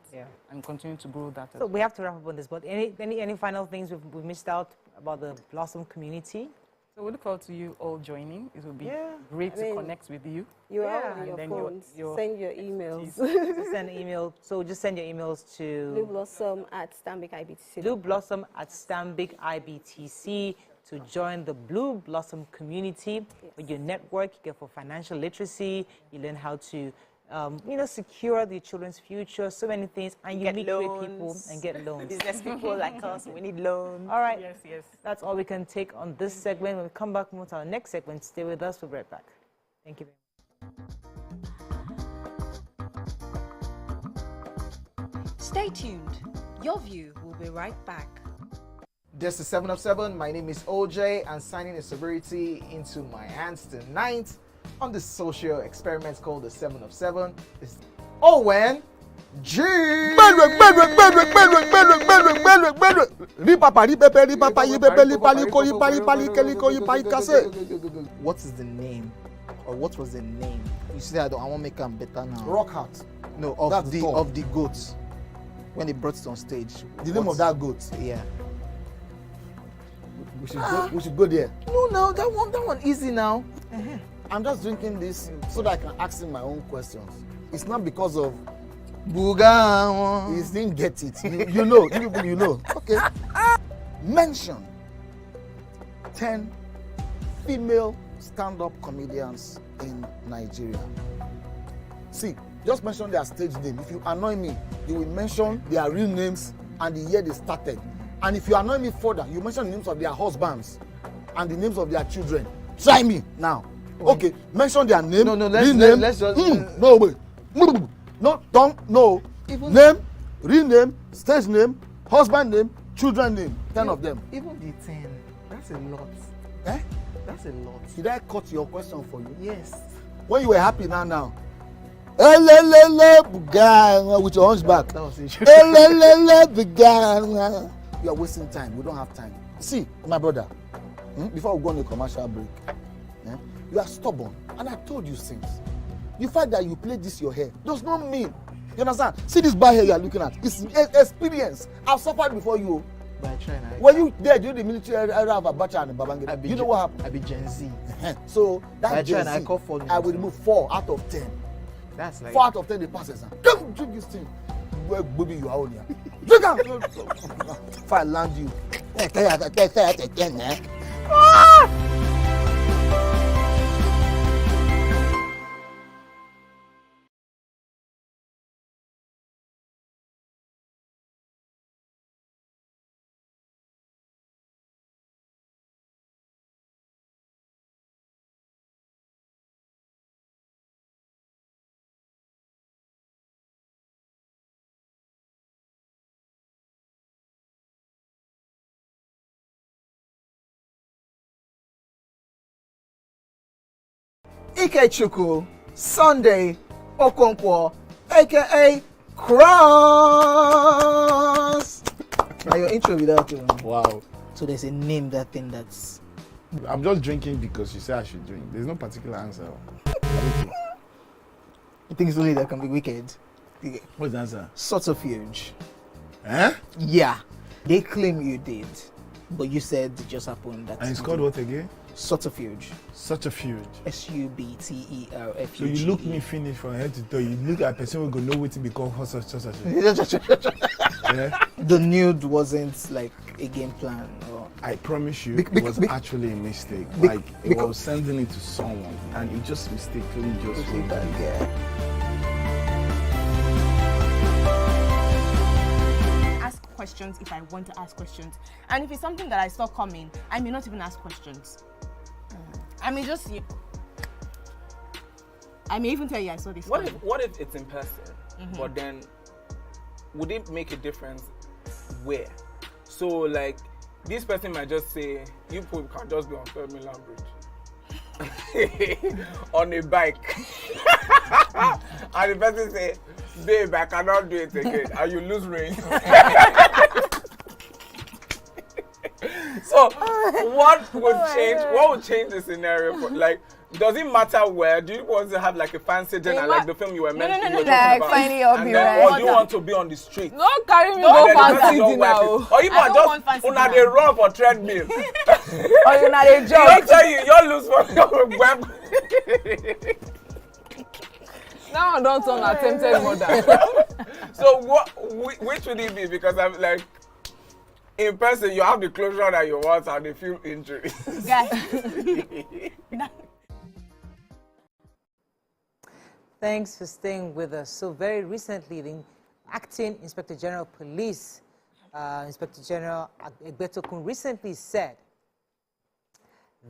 and continue to grow that. So we have to wrap up on this, but any final things we've missed out about the Blossom community? So we look forward to you all joining. It will be great to connect with you. You are on your phones. Send your emails. Send an email. So just send your emails to blueblossom@stanbicibtc. blueblossom@stanbicibtc to join the Blue Blossom community. With your network, you get for financial literacy. You learn how to secure the children's future, so many things, and you meet great people and get loans. Business people like us, we need loans. All right. Yes. That's all we can take on this segment. When we come back, move to our next segment. Stay with us. We'll be right back. Thank you very much. Stay tuned. Your View will be right back. This is 7 of 7. My name is OJ, and signing a sobriety into my hands tonight on this social experiment called the 7 of 7 is Owen G. What is the name Or what was the name? You said I want to make them better now. Rock Heart. No, That's the song. of the goats. When they brought it on stage. The name of that goat. Yeah. We should go there. No, that one easy now. I'm just drinking this so that I can ask him my own questions. It's not because of Buga. he didn't get it. You know, you people, you know. Okay. Mention 10 female stand-up comedians in Nigeria. See, just mention their stage name. If you annoy me, you will mention their real names and the year they started. And if you annoy me further, you mention the names of their husbands and the names of their children. Try me now. Okay, mention their name. No, let's just. No, wait. No, don't. No. Name, real name, stage name, husband name, children name. 10 of them. Even the 10. That's a lot. Eh? That's a lot. Did I cut your question for you? Yes. When you were happy now. With your hunchback. That was it. You are wasting time. We don't have time. See, my brother, before we go on a commercial break, you are stubborn. And I told you since. The fact that you play this your hair does not mean. You understand? See this bad hair you are looking at. It's experience. I've suffered before you. But I try now. When you there during the military era of Abacha and Babangida, you know what happened? I be Gen Z. So that Gen Z, I call for I will remove 4 out of 10. That's like 4 out of 10 they passes. Come drink this thing. Where baby you are on here. Drink am. If I land you. Ikechukwu Sunday Okonkwo, aka Cross. Now your intro without Wow. So there's a name that thing that's. I'm just drinking because you say I should drink. There's no particular answer. You think it's only that can be wicked? What's the answer? Subterfuge. Eh? Yeah. They claim you did, but you said it just happened. That And it's called what again? Subterfuge. Such a fuge. Subterfuge. So you look me finish from head to toe. You look at a person who go know what to become such. Yeah? The nude wasn't like a game plan. Or... I promise you, it was actually a mistake. Like it was sending it to someone, and it just mistakenly just went there. Ask questions if I want to ask questions, and if it's something that I saw coming, I may not even ask questions. I may just. I may even tell you I saw this. What if it's in person? But then, would it make a difference where? So like, this person might just say, you people can just be on 3rd Mainland Bridge on a bike, and the person say, babe, I cannot do it again, and you lose range. So what would change? What would change the scenario? For, like, does it matter where? Do you want to have like a fancy dinner, like the film you were meant to be like finding your and then, or do you want to be on the street? No, carry me go fancy dinner. Or you might just una dey run for treadmill. Or you na dey jog. Don't tell you, you lose for your web. Now I don't turn attempted murder. So which would it be? Because I'm like, in person, you have the closure that you want and the few injuries. Thanks for staying with us. So very recently, the acting Inspector General of Police, Inspector General Egbetokun, recently said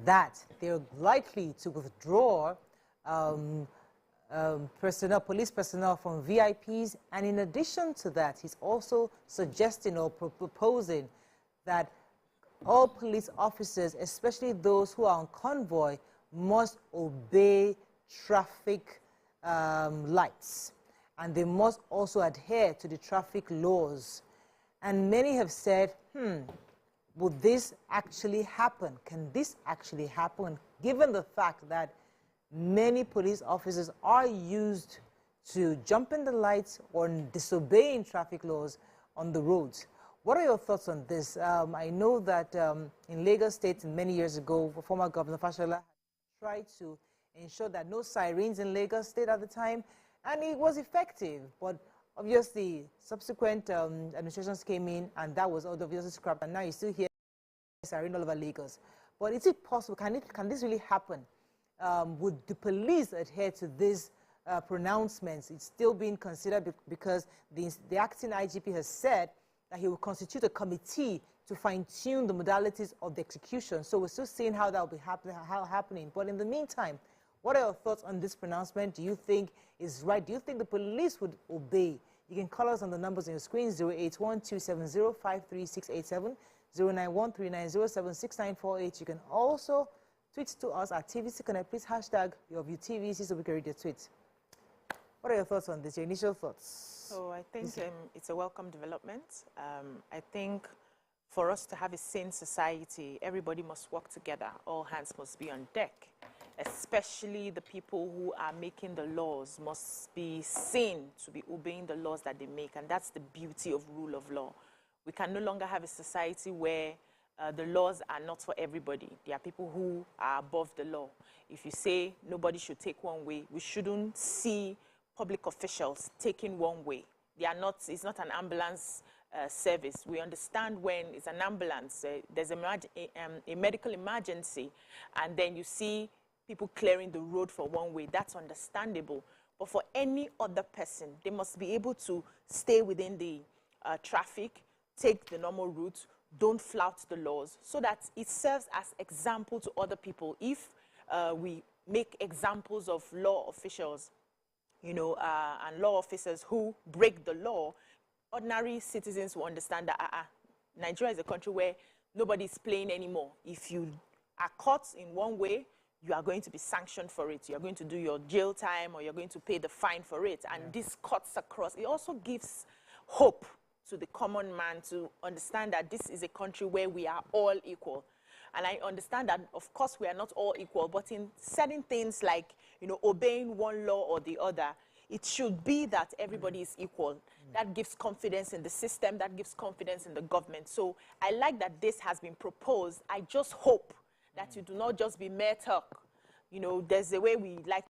that they're likely to withdraw police personnel from VIPs, and in addition to that, he's also suggesting or proposing that all police officers, especially those who are on convoy, must obey traffic lights, and they must also adhere to the traffic laws. And many have said, would this actually happen? Can this actually happen, given the fact that many police officers are used to jumping the lights or disobeying traffic laws on the roads. What are your thoughts on this? I know that in Lagos State many years ago, former Governor Fashola tried to ensure that no sirens in Lagos State at the time, and it was effective. But obviously, subsequent administrations came in, and that was obviously scrapped, and now you still hear siren all over Lagos. But is it possible? Can this really happen? Would the police adhere to these pronouncements? It's still being considered because the acting IGP has said that he will constitute a committee to fine-tune the modalities of the execution. So we're still seeing how that will be happening. But in the meantime, what are your thoughts on this pronouncement? Do you think is right? Do you think the police would obey? You can call us on the numbers on your screen, 081-270-53687, 091-390-76948. You can also tweet to us at TVC Connect. Please hashtag YourViewTVC so we can read your tweets. What are your thoughts on this, your initial thoughts? So I think it's a welcome development. I think for us to have a sane society, everybody must work together. All hands must be on deck. Especially the people who are making the laws must be seen to be obeying the laws that they make. And that's the beauty of rule of law. We can no longer have a society where the laws are not for everybody. There are people who are above the law. If you say nobody should take one way, we shouldn't see public officials taking one way. They are not, it's not an ambulance service. We understand when it's an ambulance, there's a medical emergency, and then you see people clearing the road for one way. That's understandable. But for any other person, they must be able to stay within the traffic, take the normal route, don't flout the laws, so that it serves as example to other people. If we make examples of law officials, you know, and law officers who break the law, ordinary citizens will understand that Nigeria is a country where nobody is playing anymore. If you are caught in one way, you are going to be sanctioned for it. You are going to do your jail time, or you're going to pay the fine for it. And this cuts across. It also gives hope to the common man to understand that this is a country where we are all equal. And I understand that, of course, we are not all equal, but in certain things like, you know, obeying one law or the other, it should be that everybody is equal. That gives confidence in the system, that gives confidence in the government. So I like that this has been proposed. I just hope that you do not just be mere talk. You know, there's a way we like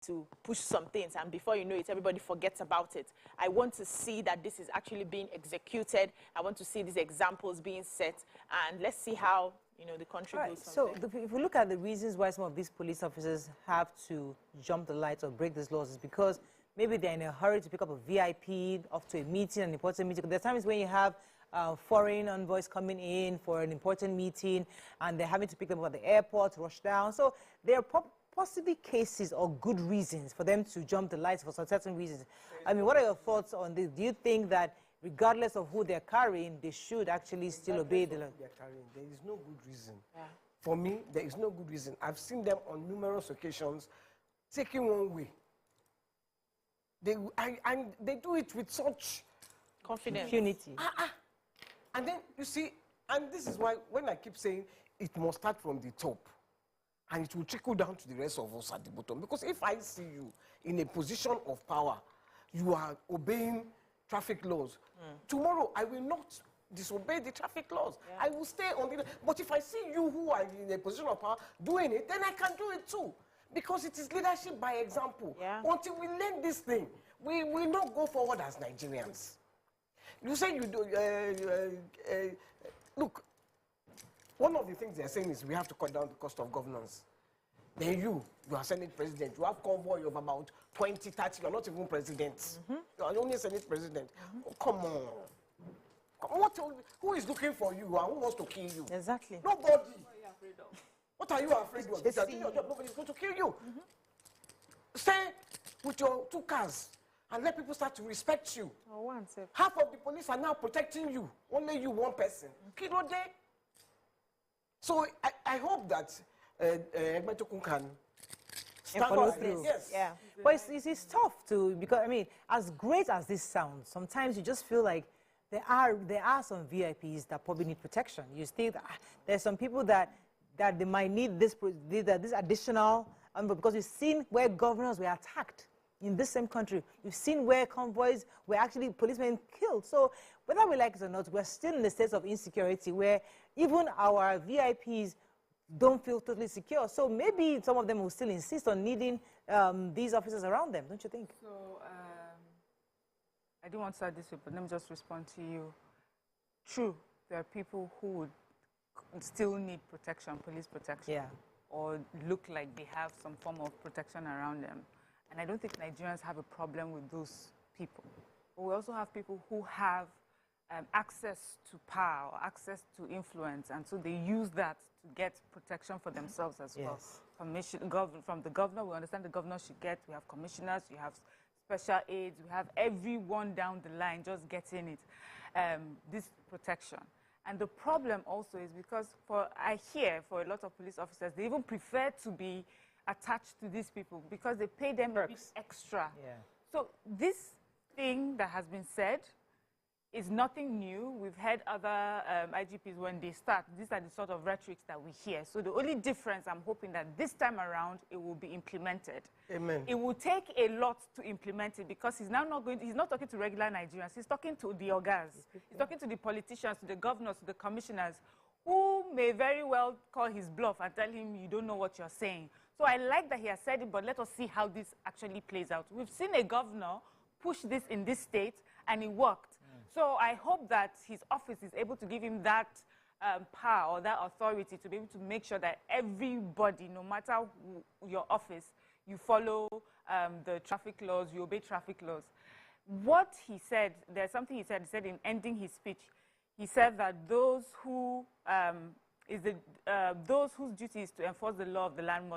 to push some things, and before you know it, everybody forgets about it. I want to see that this is actually being executed. I want to see these examples being set, and let's see how, you know, the country goes from so there. if we look at the reasons why some of these police officers have to jump the lights or break these laws, is because maybe they're in a hurry to pick up a VIP off to a meeting, an important meeting. There are times when you have foreign envoys coming in for an important meeting, and they're having to pick them up at the airport, rush down. So there are possibly cases or good reasons for them to jump the lights for certain reasons. I mean, what are your thoughts on this? Do you think that regardless of who they're carrying, they should actually still obey the law? There is no good reason. For me, there is no good reason. I've seen them on numerous occasions taking one way. And they do it with such confidence. Impunity. And then, you see, and this is why when I keep saying it must start from the top, and it will trickle down to the rest of us at the bottom. Because if I see you in a position of power, you are obeying traffic laws, tomorrow I will not disobey the traffic laws. I will stay on the... But if I see you who are in a position of power doing it, then I can do it too. Because it is leadership by example. Until we learn this thing, we will not go forward as Nigerians. You say you do... look, one of the things they're saying is we have to cut down the cost of governance. Then you are Senate president. You have convoy of about 20, 30. You're not even president. You are only Senate president. Oh, come on. Who is looking for you and who wants to kill you? Exactly. Nobody. What are you afraid of? What are you afraid of? If you are doing your job, nobody is going to kill you. Stay with your 2 cars and let people start to respect you. Half of the police are now protecting you. Only you, one person. Kilo day. So I hope that Egbertokun can follow through. Yes. Yeah. But it's tough to, because, I mean, as great as this sounds, sometimes you just feel like there are some VIPs that probably need protection. You still, there's some people that that they might need this additional, because we've seen where governors were attacked in this same country. We've seen where convoys were actually policemen killed. So whether we like it or not, we're still in a state of insecurity where even our VIPs don't feel totally secure. So maybe some of them will still insist on needing these officers around them, don't you think? So I do want to start this way, but let me just respond to you. True, there are people who would still need protection, police protection, or look like they have some form of protection around them. And I don't think Nigerians have a problem with those people. But we also have people who have access to power, access to influence, and so they use that to get protection for themselves as well. From the governor, we understand the governor should get, we have commissioners, we have special aides, we have everyone down the line just getting it, this protection. And the problem also is because I hear for a lot of police officers, they even prefer to be attached to these people because they pay them a bit extra. So this thing that has been said is nothing new. We've heard other IGPs when they start. These are the sort of rhetorics that we hear. So the only difference, I'm hoping that this time around, it will be implemented. Amen. It will take a lot to implement it because he's now not he's not talking to regular Nigerians. He's talking to the orgas. He's talking to the politicians, to the governors, to the commissioners, who may very well call his bluff and tell him, you don't know what you're saying. So I like that he has said it, but let us see how this actually plays out. We've seen a governor push this in this state, and it worked. So I hope that his office is able to give him that power or that authority to be able to make sure that everybody, no matter your office, you follow the traffic laws, you obey traffic laws. What he said, there's something he said in ending his speech. He said that those whose duty is to enforce the law of the land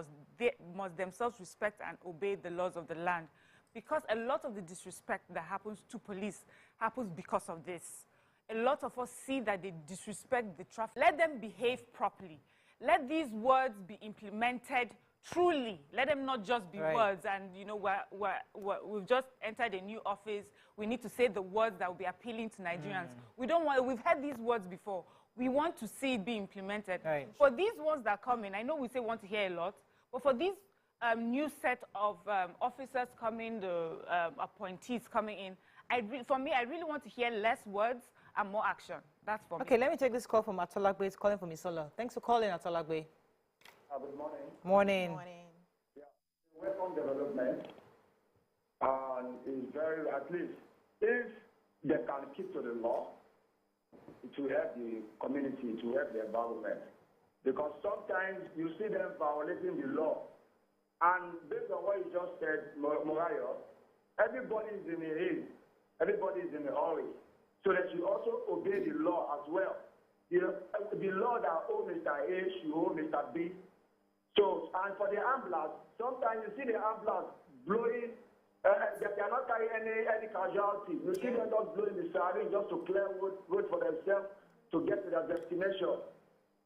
must themselves respect and obey the laws of the land. Because a lot of the disrespect that happens to police happens because of this. A lot of us see that they disrespect the traffic. Let them behave properly. Let these words be implemented truly. Let them not just be words. And, you know, we've just entered a new office. We need to say the words that will be appealing to Nigerians. We've heard these words before. We want to see it be implemented. For these ones that are coming, I know we say we want to hear a lot, but for these new set of officers coming, the appointees coming in, for me, I really want to hear less words and more action. That's for me. Okay, let me take this call from Atolagbe. It's calling from Isola. Thanks for calling, Atolagbe. Good morning. Morning. Yeah. Welcome development. And it's very, at least, if they can keep to the law, it will help the community, it will help the environment. Because sometimes you see them violating the law. And based on what you just said, Morayo, everybody is in a haste. Everybody is in a hurry. So that you also obey the law as well. The law that owes Mr. A should owe Mr. B. So, and for the ambulance, sometimes you see the ambulance blowing, they cannot carry any casualties. You see them just blowing the siren just to clear road for themselves to get to their destination.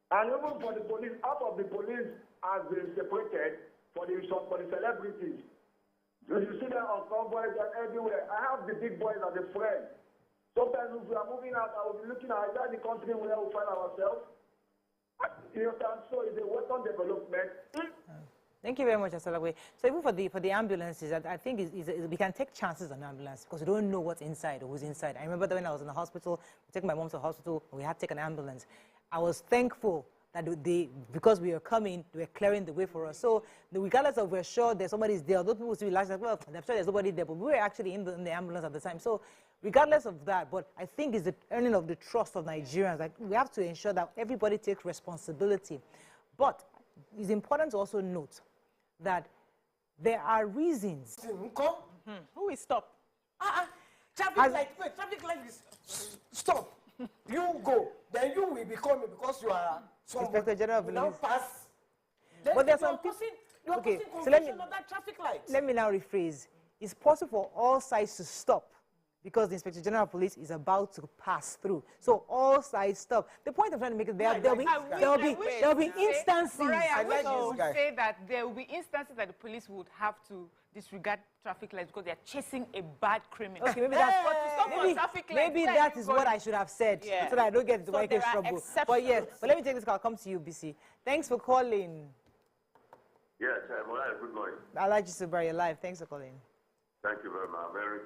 And even for the police, half of the police has been separated for the celebrities. You see them on convoys and everywhere. I have the big boys as a friend. Sometimes if we are moving out, I will be looking at the country where we find ourselves. You understand? So it's a welcome development. Thank you very much, Asalagwe. So even for the ambulances, I think we can take chances on ambulance because we don't know what's inside or who's inside. I remember that when I was in the hospital, taking my mom to the hospital, we had to take an ambulance. I was thankful that because we were coming, they were clearing the way for us. So regardless of we're sure that somebody's there, those people will be like, well, I'm sure there's nobody there, but we were actually in the ambulance at the time. So regardless of that, but I think it's the earning of the trust of Nigerians. Like, we have to ensure that everybody takes responsibility. But it's important to also note that there are reasons. Who will stop? Traffic light is stop. You go, then you will be coming because you are Inspector General of Police. Pass. But there's some people. Okay, so let me traffic light. Let me now rephrase. It's possible for all sides to stop because the Inspector General of Police is about to pass through. So all sides stop. The point I'm trying to make is there'll be instances. I wish you would say that there will be instances that the police would have to disregard traffic lights because they are chasing a bad criminal. Okay, maybe that is what I should have said, so that I don't get into my case trouble. But yes, but let me take this call. I'll come to you, BC. Thanks for calling. Yes, good morning. I like you to bury your life. Thanks for calling. Thank you very much. I'm very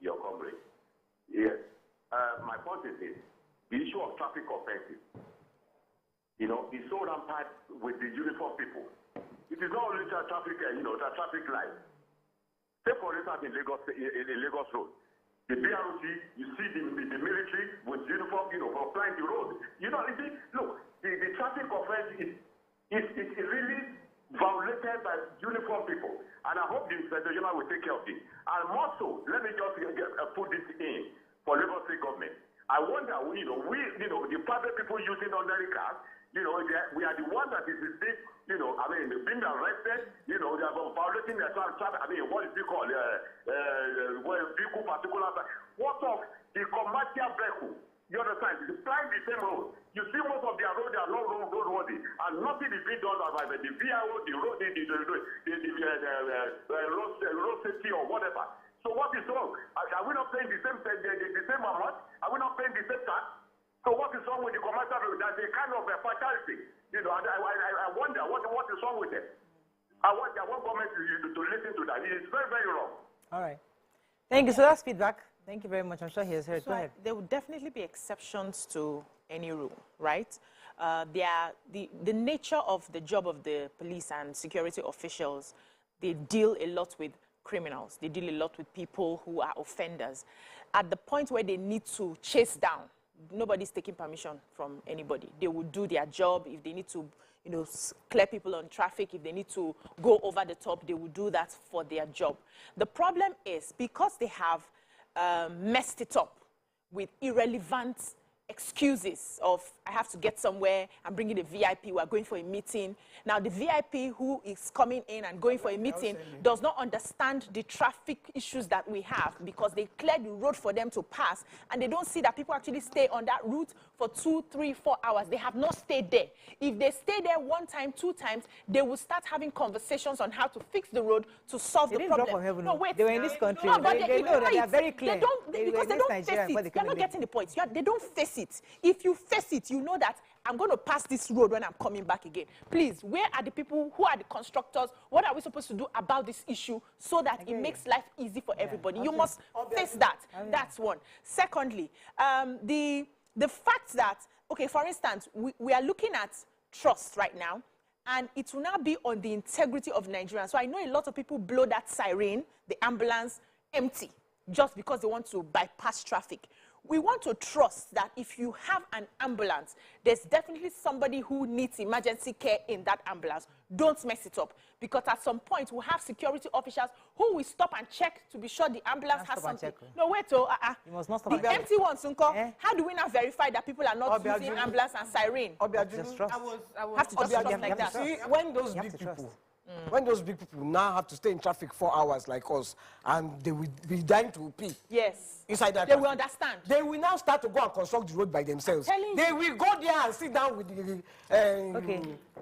your comrade. Yes. My point is this: the issue of traffic offenses. You know, is so rampant with the uniform people. It is not only the traffic, the traffic light. Say for instance in Lagos Road, the BROC, you see the military with uniform, flying the road. You see, look, the traffic offense is really violated by uniform people. And I hope the Inspector General will take care of it. And also, let me just put this in for Lagos State government. I wonder, the private people using ordinary cars, we are the ones that is being arrested, they are violating the traffic. What is it called? Vehicle particular. What of the commercial vehicle? You understand? It's flying the same road. You see most of their roads are not roadworthy, and nothing is being done by the VIO, the road, the road safety or whatever. So what is wrong? Are we not paying the same amount? Are we not paying the same tax? So what is wrong with the commercial road? That's a kind of a fatality. I wonder what is wrong with it. I want government to listen to that. It is very, very wrong. All right. Thank you. So that's feedback. Thank you very much. I'm sure he has heard. So Go ahead. There will definitely be exceptions to any rule, right? The nature of the job of the police and security officials, they deal a lot with criminals. They deal a lot with people who are offenders. At the point where they need to chase down, nobody's taking permission from anybody. They will do their job. If they need to, clear people on traffic, if they need to go over the top, they will do that for their job. The problem is because they have messed it up with irrelevant excuses of, I have to get somewhere, I'm bringing a VIP, we're going for a meeting. Now, the VIP who is coming in and going for a meeting does not understand the traffic issues that we have because they cleared the road for them to pass, and they don't see that people actually stay on that route for 2, 3, 4 hours. They have not stayed there. If they stay there 1 time, 2 times, they will start having conversations on how to fix the road to solve the problem. Drop from heaven. No, wait. They were in this country. No, but they know that they are very clear. Because they don't face it. They're not getting the point. They don't face it. If you face it, you know that I'm going to pass this road when I'm coming back again. Please, where are the people? Who are the constructors? What are we supposed to do about this issue so that it makes life easy for everybody? You must face that. That's one. Secondly, the fact that, okay, for instance, we are looking at trust right now, and it will now be on the integrity of Nigerians. So I know a lot of people blow that siren, the ambulance, empty, just because they want to bypass traffic. We want to trust that if you have an ambulance, there's definitely somebody who needs emergency care in that ambulance. Don't mess it up. Because at some point, we'll have security officers who will stop and check to be sure the ambulance has something. No, wait, you must not stop. The empty ones, Sunko. How do we now verify that people are not using ambulance and siren? Just trust. Have to just trust like that. See, when those big people, when those big people now have to stay in traffic 4 hours like us, and they will be dying to pee. Yes. Inside that they will understand. They will now start to go and construct the road by themselves. They will go there and sit down with the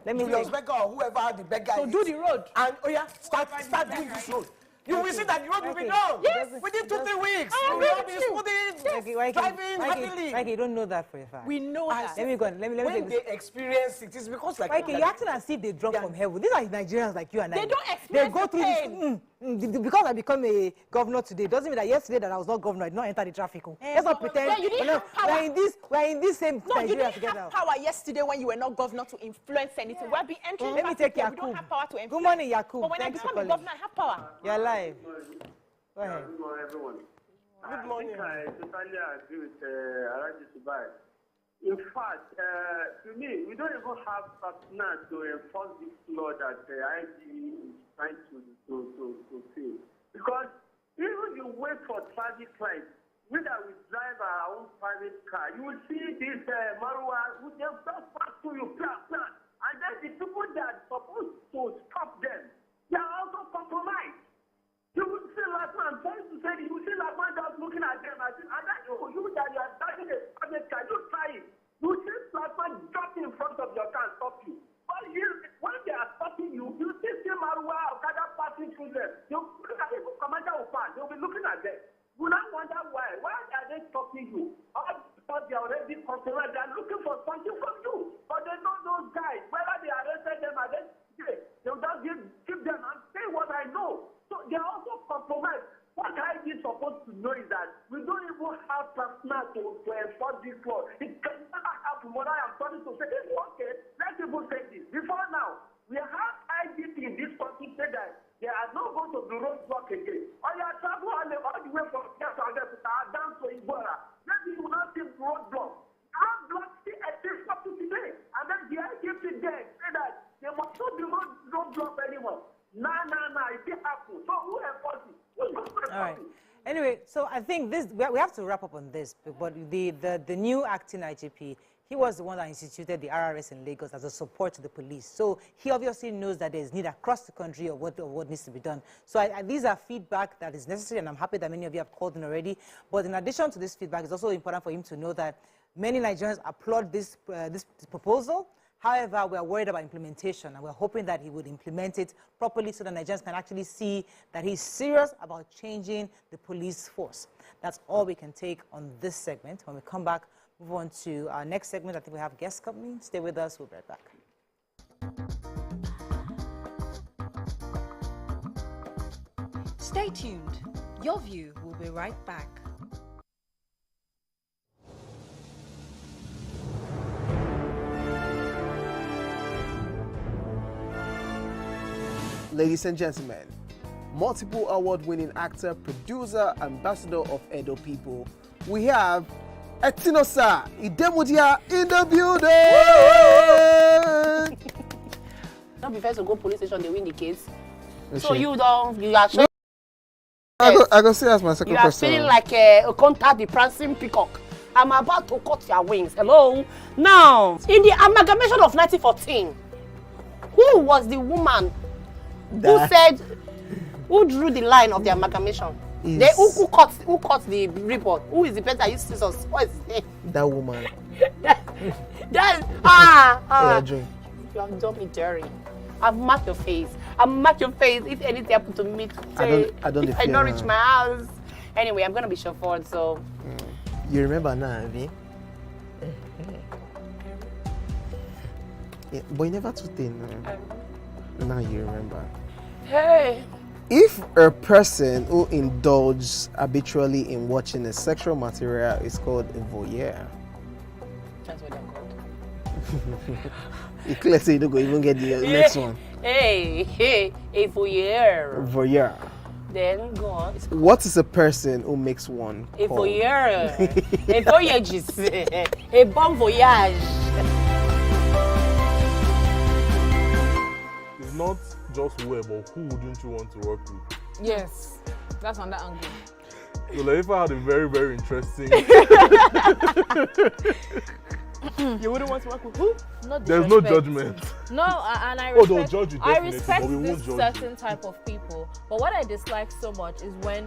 let me beggar or whoever the beggar is. Do the road. And start doing this road. You will see that the road will be done. Yes. Within 2, 3 weeks. I agree with you. Yes. Driving happily. Mikey, you don't know that for a fact. We know that. Let me go on. Let me when they experience it, it's because like Mikey, you're acting as if they drop from heaven. These are Nigerians like you and I. They don't experience They go through pain. Because I become a governor today doesn't mean that yesterday that I was not governor, I did not enter the traffic. Let's not pretend. You didn't have power. We're in this same No, you Nigeria didn't together. have power yesterday when you were not governor to influence anything. We'll be entering Let me take here. Yakub. We don't have power to influence. Good morning, Yakub. But when Thanks I for become a calling. governor, I have power. You're alive. Go ahead. Good morning, everyone. Good morning. I totally agree with Araji Subai. In fact, to me, we don't even have personnel to enforce this law that the IG is trying to see. Because even you wait for traffic lights, we that we drive our own private car, you will see this Marwa who just pass through you, and then the people that are supposed to stop them, they are also compromised. You would say last night to enforce this law. It can never happen. What I am trying to say is, okay, let people say this. Before now, we have IGP in this country say that they are not going to be roadblock again. Or you are traveling all the way from here to down to Iguara. Maybe you will not see roadblock. Roadblock still exists up to today. And then the IGP there say that there must not be roadblock anymore. No, it didn't happen. So who enforces it? All right. Anyway, so I think this we have to wrap up on this. But the new acting IGP, he was the one that instituted the RRS in Lagos as a support to the police. So he obviously knows that there is need across the country of what needs to be done. So these are feedback that is necessary, and I'm happy that many of you have called in already. But in addition to this feedback, it's also important for him to know that many Nigerians applaud this proposal. However, we are worried about implementation, and we're hoping that he would implement it properly so that Nigerians can actually see that he's serious about changing the police force. That's all we can take on this segment. When we come back, move on to our next segment. I think we have guest company. Stay with us. We'll be right back. Stay tuned. Your View will be right back. Ladies and gentlemen, multiple award-winning actor, producer, ambassador of Edo People, we have Etinosa Idemudia in the building. Not be first to go police station, they win the case. Yes, So sir. you are showing. I go see as my second You are question. feeling like a contact the prancing peacock. I'm about to cut your wings. Hello. Now, in the amalgamation of 1914, who was the woman who drew the line of the amalgamation? Who cut the report? Who is the person that used scissors? What is his name? That woman. You have done me dirty. I've marked your face. I've marked your face. If anything happened to me today, I don't if I don't reach my house. Anyway, I'm gonna be chauffeured, so. You remember now, Abby? Yeah, but you never too thin. Now you remember. Hey. If a person who indulges habitually in watching a sexual material is called a voyeur. That's what they're called. You clearly say you don't go even get the next one. Hey, a voyeur. Voyeur. Then go on. What is a person who makes one A called? voyeur. A voyagiste. A bon voyage. It's not just where, but who wouldn't you want to work with? Yes, that's on that angle. So like, if I had a very, very interesting... You wouldn't want to work with who? Not There's no judgment. No, and I Oh, they'll respect, judge you I definitely, respect but we won't this judge certain you. type of people. But what I dislike so much is when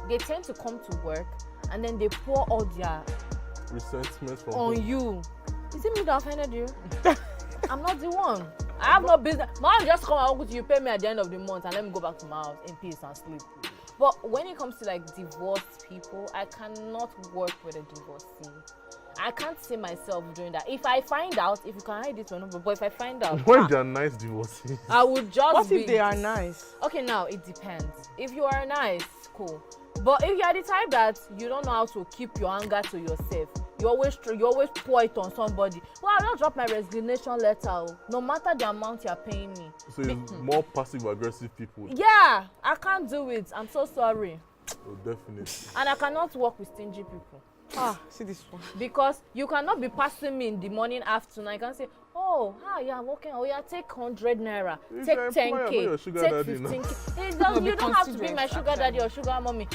they tend to come to work and then they pour all their Resentment from on home. you. Is it me that offended you? I'm not the one. I have no business. My mom just come and work with you, pay me at the end of the month, and let me go back to my house in peace and sleep. But when it comes to like divorced people, I cannot work with a divorcee. I can't see myself doing that. If I find out, if you can hide it, but if I find out, When they're nice divorcees. I would just. What if they are nice? Okay, now it depends. If you are nice, cool. But if you are the type that you don't know how to keep your anger to yourself, you always pour it on somebody. Well, I'll just drop my resignation letter. No matter the amount you're paying me. So it's more passive-aggressive people. Yeah, I can't do it. I'm so sorry. Oh, definitely. And I cannot work with stingy people. See this one. Because you cannot be passing me in the morning, afternoon. I can say, oh, hi, you're working. Oh, yeah, take 100 naira, If take you're 10K, your sugar take daddy, 15K. You don't have to be my sugar daddy or sugar mommy.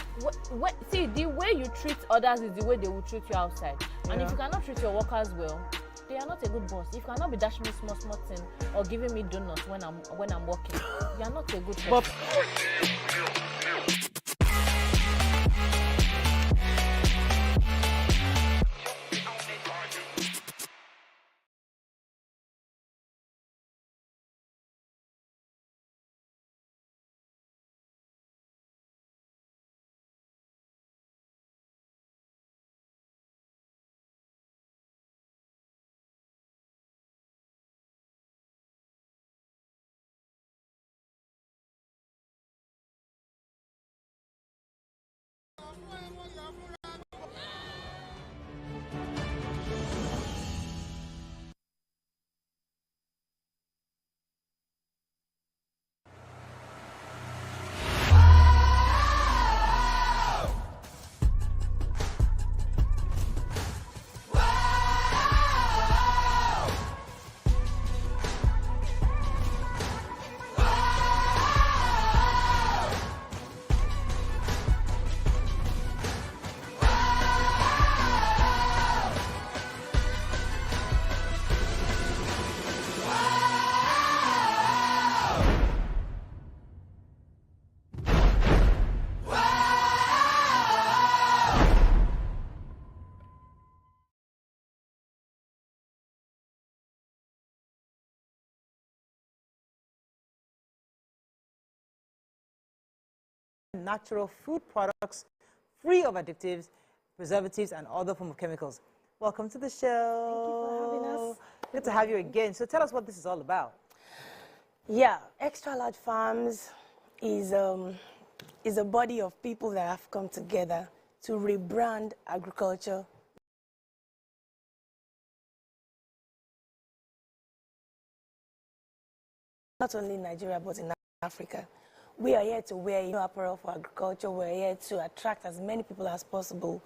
See, the way you treat others is the way they will treat you outside. And if you cannot treat your workers well, they are not a good boss. If you cannot be dashing me small thing or giving me donuts when I'm working, you are not a good person. natural food products free of additives, preservatives, and other forms of chemicals. Welcome to the show. Thank you for having us. Good to have you again. So tell us what this is all about. Yeah, Extra Large Farms is a body of people that have come together to rebrand agriculture. Not only in Nigeria, but in Africa. We are here to wear new apparel for agriculture. We're here to attract as many people as possible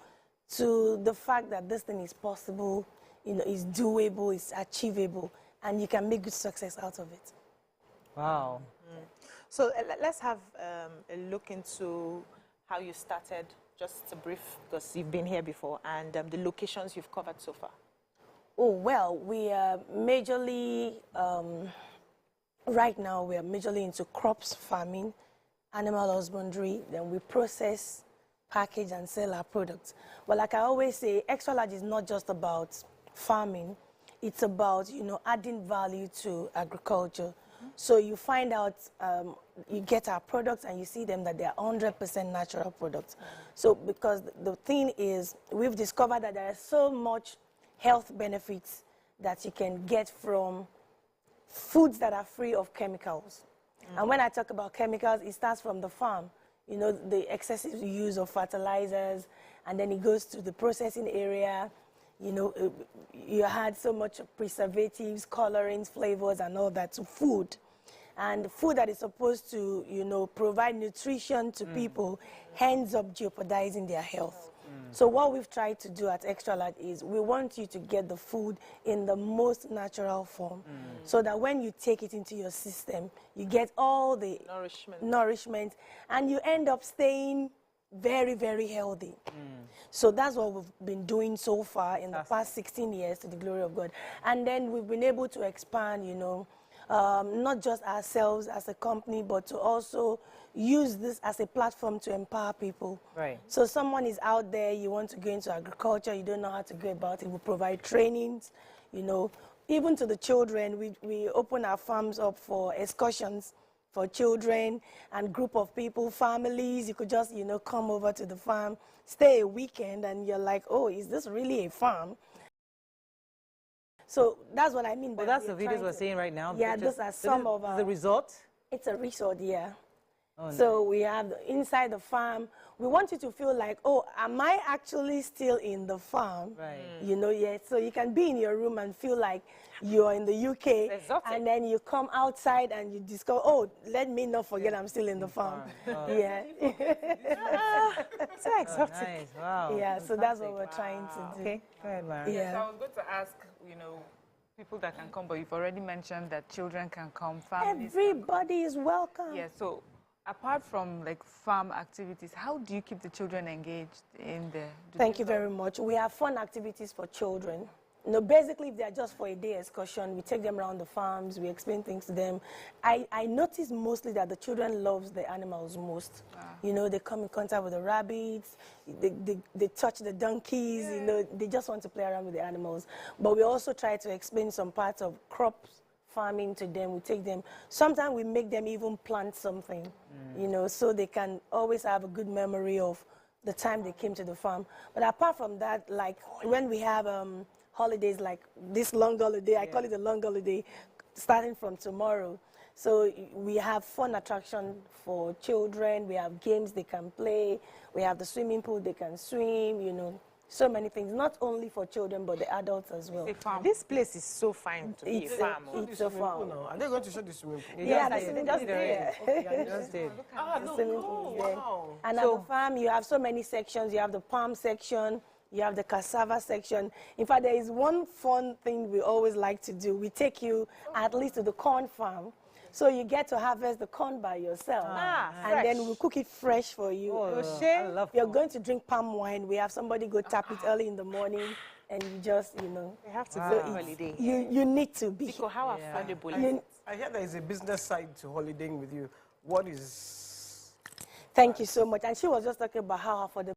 to the fact that this thing is possible, is doable, it's achievable, and you can make good success out of it. Wow. So let's have a look into how you started, just a brief, because you've been here before, and the locations you've covered so far. Oh, well, we are majorly, right now, we are majorly into crops farming, animal husbandry, then we process, package, and sell our products. But like I always say, Extra Large is not just about farming. It's about, adding value to agriculture. So you find out, you get our products and you see them that they are 100% natural products. So because the thing is, we've discovered that there are so much health benefits that you can get from foods that are free of chemicals. And when I talk about chemicals, it starts from the farm. The excessive use of fertilizers, and then it goes to the processing area. You had so much preservatives, colorings, flavors, and all that to food. And food that is supposed to, provide nutrition to people ends up jeopardizing their health. So what we've tried to do at Extra Large is we want you to get the food in the most natural form, so that when you take it into your system, you get all the nourishment, and you end up staying very, very healthy. So that's what we've been doing so far in the past 16 years, to the glory of God. And then we've been able to expand, not just ourselves as a company, but to also use this as a platform to empower people. Right. So someone is out there, you want to go into agriculture, you don't know how to go about it, we provide trainings, even to the children. We open our farms up for excursions for children and group of people, families. You could just, come over to the farm, stay a weekend, and you're like, oh, is this really a farm? So that's what I mean by. Well, that's the videos we're seeing right now. Yeah, those are some of the resort. It's a resort, yeah. Oh, so we have inside the farm. We want you to feel like, oh, am I actually still in the farm? Right. Yeah. So you can be in your room and feel like you're in the UK, and then you come outside and you discover, oh, let me not forget I'm still in the farm. Oh. Yeah. So exotic. Nice. Wow. Yeah. So that's what we're trying to do. Okay. Go ahead, Mara. Yes, I was going to ask, people that can come, but you've already mentioned that children can come, families. Everybody is welcome. Yeah. So apart from farm activities, how do you keep the children engaged in there? Thank you very much. We have fun activities for children. Basically, if they're just for a day excursion, we take them around the farms, we explain things to them. I notice mostly that the children love the animals most. They come in contact with the rabbits, they touch the donkeys, they just want to play around with the animals. But we also try to explain some parts of crops farming to them. We take them, sometimes we make them even plant something, so they can always have a good memory of the time they came to the farm. But apart from that, like when we have holidays like this long holiday, I call it a long holiday, starting from tomorrow. So we have fun attraction for children, we have games they can play, we have the swimming pool they can swim, so many things, not only for children, but the adults as well. This place is so fine to be a farm. It's a farm. Are they going to show the swimming pool? Yeah, the swimming pool is there. Just did. The swimming pool is there. And at the farm, you have so many sections. You have the palm section, you have the cassava section. In fact, there is one fun thing we always like to do. We take you at least to the corn farm. So you get to harvest the corn by yourself. And then we cook it fresh for you. I love You're going to drink palm wine. We have somebody go tap it early in the morning. And you just, You have to so go on holiday. You need to be. Because how affordable is it? I hear there is a business side to holidaying with you. What is... Thank you so much. And she was just talking about how affordable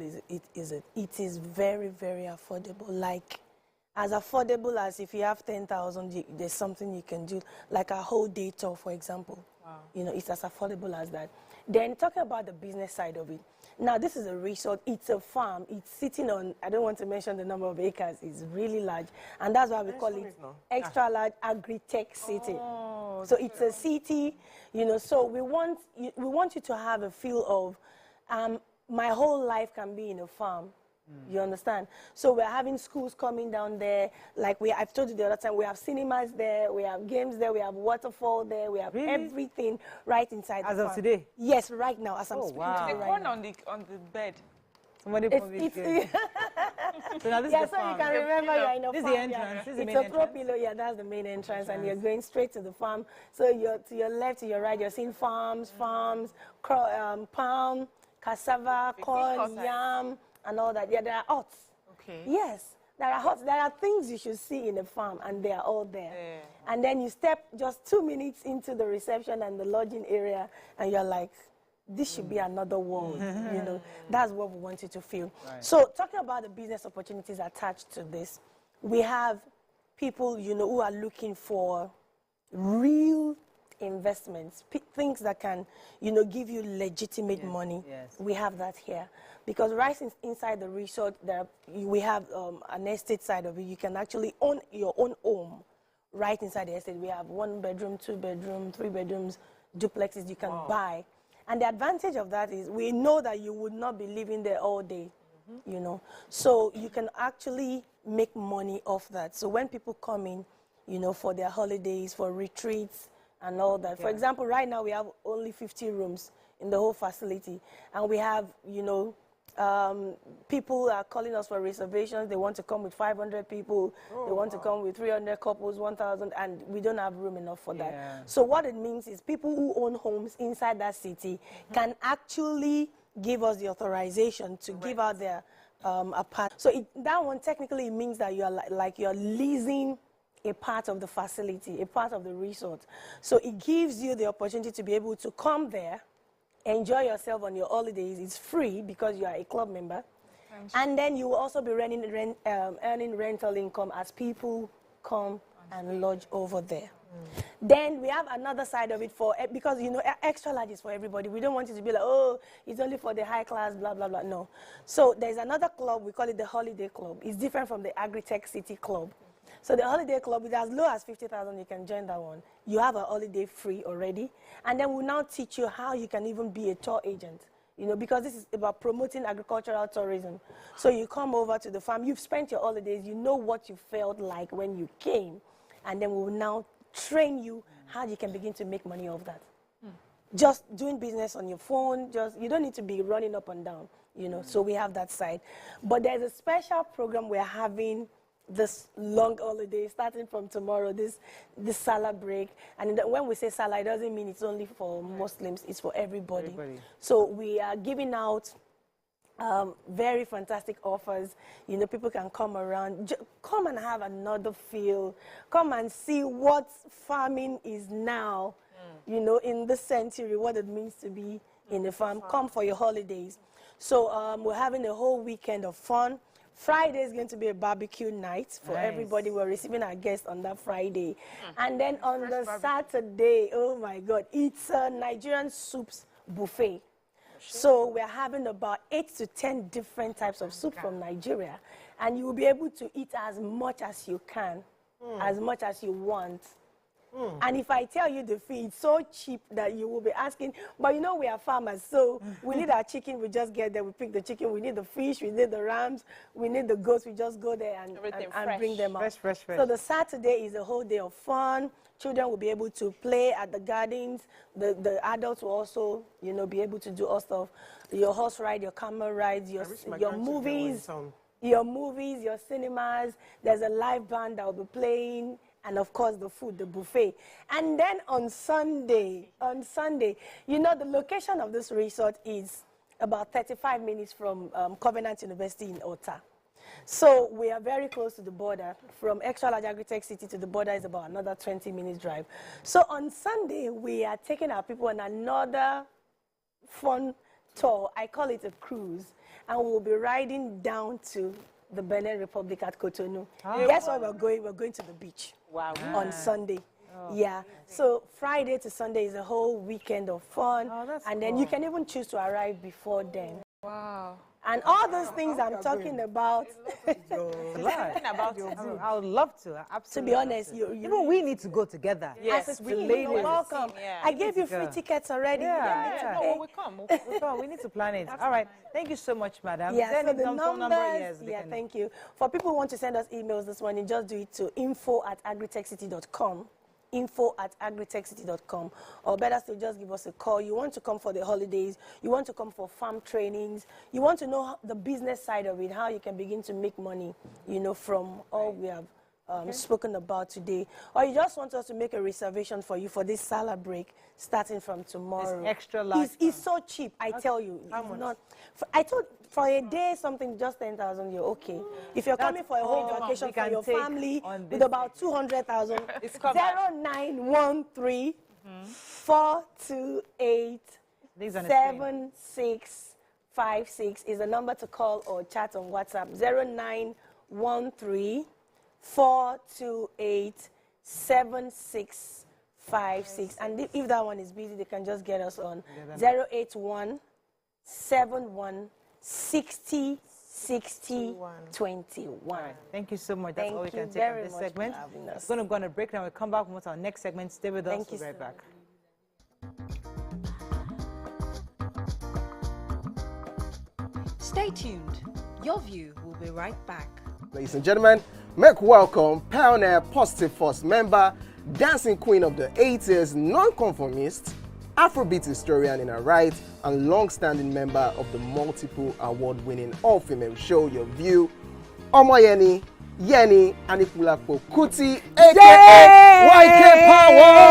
is it. It is very, very affordable. Like, as affordable as if you have 10,000, there's something you can do, like a whole day tour, for example. You know, it's as affordable as that. Then talking about the business side of it. Now, this is a resort. It's a farm. It's sitting on, I don't want to mention the number of acres. It's really large. And that's why we call it extra large agri-tech city. So it's a city, you know, so we want you to have a feel of my whole life can be in a farm. You understand? So we're having schools coming down there. Like I've told you the other time, we have cinemas there, we have games there, we have waterfall there, we have everything right inside As the of farm. today? Yes, right now, as I'm speaking to you The right corn now. on the bed. Somebody It's So now this yeah, is the so farm. you can remember you're in a This is farm. the entrance. This is the It's main a entrance. propilo, yeah, that's the main entrance, and you're going straight to the farm. So you're to your left, to your right, you're seeing farms, palm, cassava, corn, yam, and all that. Yeah, there are huts. Okay. Yes, there are huts. There are things you should see in a farm, and they are all there. And then you step just 2 minutes into the reception and the lodging area, and you're like, this should be another world, you know. That's what we want you to feel. Right. So talking about the business opportunities attached to this, we have people, you know, who are looking for real investments, things that can, you know, give you legitimate money. Yes. We have that here. Because right inside the resort, we have an estate side of it. You can actually own your own home right inside the estate. We have 1 bedroom, 2 bedroom, 3 bedrooms, duplexes you can buy. And the advantage of that is we know that you would not be living there all day, you know. So you can actually make money off that. So when people come in, you know, for their holidays, for retreats and all that. For example, right now we have only 50 rooms in the whole facility. And we have, you know, people are calling us for reservations. They want to come with 500 people. They want to come with 300 couples, 1,000, and we don't have room enough for that. So what it means is people who own homes inside that city can actually give us the authorization to give out their apartment. So that one technically means that you are like you're leasing a part of the facility, a part of the resort. So it gives you the opportunity to be able to come there, enjoy yourself on your holidays. It's free because you are a club member. And then you will also be earning rental income as people come and lodge over there. Then we have another side of it because, you know, extra large is for everybody. We don't want it to be like, oh, it's only for the high class, blah, blah, blah. No. So there's another club, we call it the Holiday Club. It's different from the Agri-Tech City Club. So the Holiday Club is as low as 50,000, you can join that one. You have a holiday free already. And then we'll now teach you how you can even be a tour agent, you know, because this is about promoting agricultural tourism. So you come over to the farm, you've spent your holidays, you know what you felt like when you came, and then we'll now train you how you can begin to make money off that. Just doing business on your phone, you don't need to be running up and down, you know, so we have that side. But there's a special program we're having this long holiday starting from tomorrow, this Salah break. And when we say Salah, it doesn't mean it's only for Muslims, it's for everybody. So we are giving out very fantastic offers. You know, people can come around, come and have another feel, come and see what farming is now, you know, in this century, what it means to be in a farm. Come for your holidays. So we're having a whole weekend of fun. Friday is going to be a barbecue night for everybody. We're receiving our guests on that Friday. And then on the Saturday, oh my God, it's a Nigerian soups buffet. So we're having about 8 to 10 different types of soup from Nigeria. And you will be able to eat as much as you can, as much as you want. And if I tell you the fee, it's so cheap that you will be asking, but you know we are farmers, so we need our chicken, we just get there, we pick the chicken, we need the fish, we need the rams, we need the goats, we just go there and bring them out. Fresh. So the Saturday is a whole day of fun. Children will be able to play at the gardens. The adults will also, you know, be able to do all stuff. Your horse ride, your camel rides, your movies, your cinemas. There's a live band that will be playing. And of course, the food, the buffet. And then on Sunday, you know, the location of this resort is about 35 minutes from Covenant University in Ota. So we are very close to the border. From Extra Large Agri-Tech City to the border is about another 20 minutes drive. So on Sunday, we are taking our people on another fun tour. I call it a cruise. And we'll be riding down to the Benin Republic at Cotonou. Guess where we're going? We're going to the beach on Sunday. Yeah. So Friday to Sunday is a whole weekend of fun. And then you can even choose to arrive before then. Wow. And all those things I'm talking about. I would love to. Absolutely. To be honest, even we need to go together. Yes, As we ladies. are welcome. Yeah. I gave you free tickets already. Yeah. We come. We need to plan it. All right. Thank you so much, madam. Yeah, Send so it the phone numbers, yes, thank you. For people who want to send us emails this morning, just do it to info@agritechcity.com. info@agritechcity.com, or better still, just give us a call. You want to come for the holidays, you want to come for farm trainings, you want to know the business side of it, how you can begin to make money, from all we have spoken about today, or you just want us to make a reservation for you for this salad break starting from tomorrow. It's extra large. It's so cheap, I tell you. How much? I thought for a day something just 10,000, you're okay. If you're coming for a whole vacation for your family with about 200,000, it's 0913 428 7656 is the number to call or chat on WhatsApp. 0913 428 7656. And if that one is busy, they can just get us on 081 71 60 60 21. Thank you so much. That's Thank all we you can take very on this much segment. for having us. We're going to go on a break now. We'll come back with our next segment. Stay with us. Thank you We'll be right back. Stay tuned. Your View will be right back. Ladies and gentlemen, make welcome pioneer Positive Force member, dancing queen of the 80s, non-conformist, Afrobeat historian in her right, and long-standing member of the multiple award-winning all-female show Your View, Omoyeni Yeni Anikulapo Kuti, aka YK Power!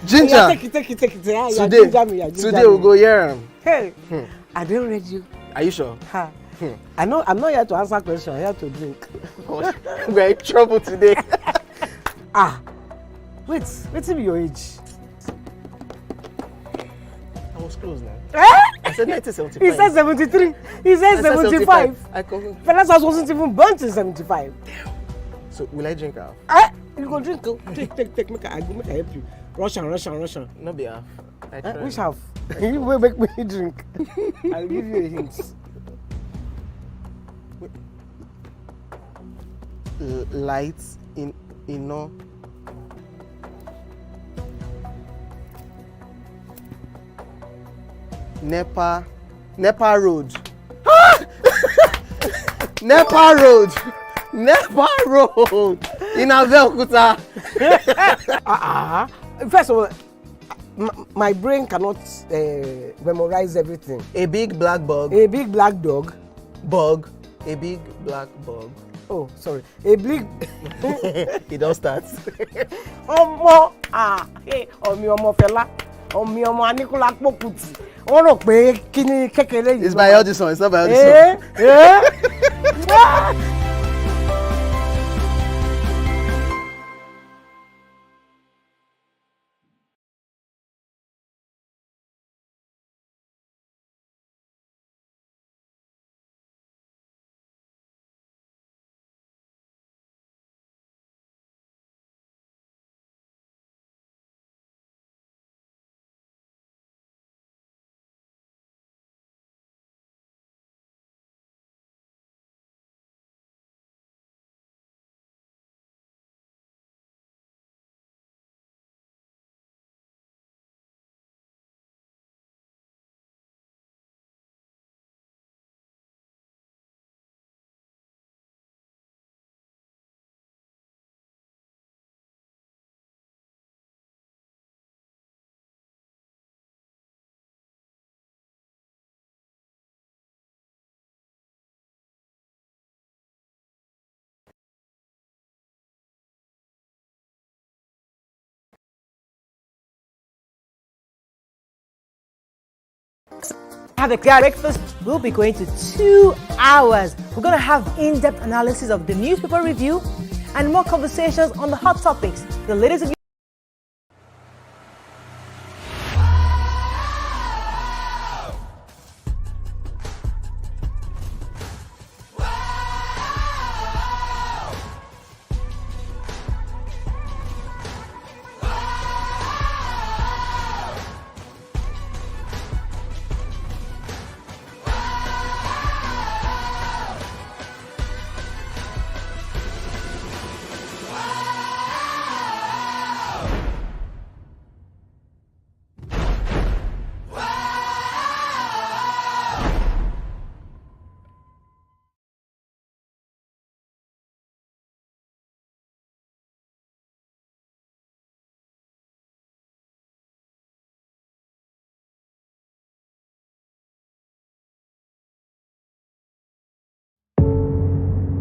Ginger. Take it. Today we'll go here. Hey, I don't read you. Are you sure? I know I'm not here to answer questions, I'm here to drink. We're in trouble today. What's your age? I was close now. Eh? I said 1975. He said 73. He said 75. Fellas wasn't even born in 75. So will I drink half? You go drink. Take. Make I help you. Russian. No be half. Which half? You will make me drink. I'll give you a hint. Lights in no. Nepa Road. Nepa Road in Abeokuta. First of all, my brain cannot memorize everything. A big black bug. A big black dog. Bug. A big black bug. Oh, sorry. A big. It don't start. Ọmọ fẹlá. Ọmọ Anikulapo Kuti. Wọ́n rò pé kí ni kékeré yìí. It's by Audison. It's not by Audison. Have a clear breakfast. We'll be going to 2 hours. We're going to have in-depth analysis of the newspaper review and more conversations on the hot topics. The latest of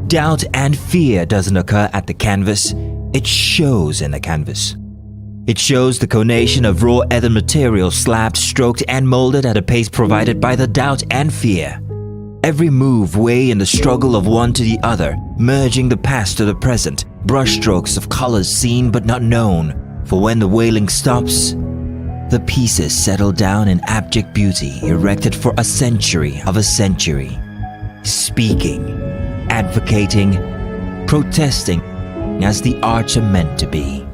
doubt and fear doesn't occur at the canvas, it shows in the canvas. It shows the conation of raw earthen material slabbed, stroked, and molded at a pace provided by the doubt and fear. Every move way in the struggle of one to the other, merging the past to the present, brushstrokes of colors seen but not known. For when the wailing stops, the pieces settle down in abject beauty erected for a century of a century. Speaking, advocating, protesting as the arts are meant to be.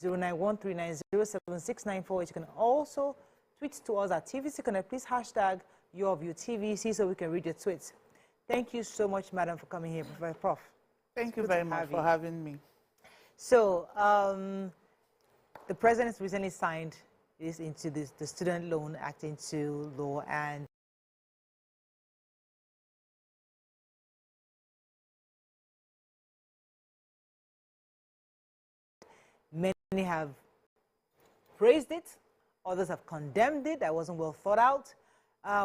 Zero 0913907694. You can also tweet to us at TVC Connect. Please hashtag YourViewTVC so we can read your tweets. Thank you so much, madam, for coming here, Prof. Thank you very much for having me. So, the president recently signed this into the Student Loan Act into law, and many have praised it, others have condemned it. That wasn't well thought out.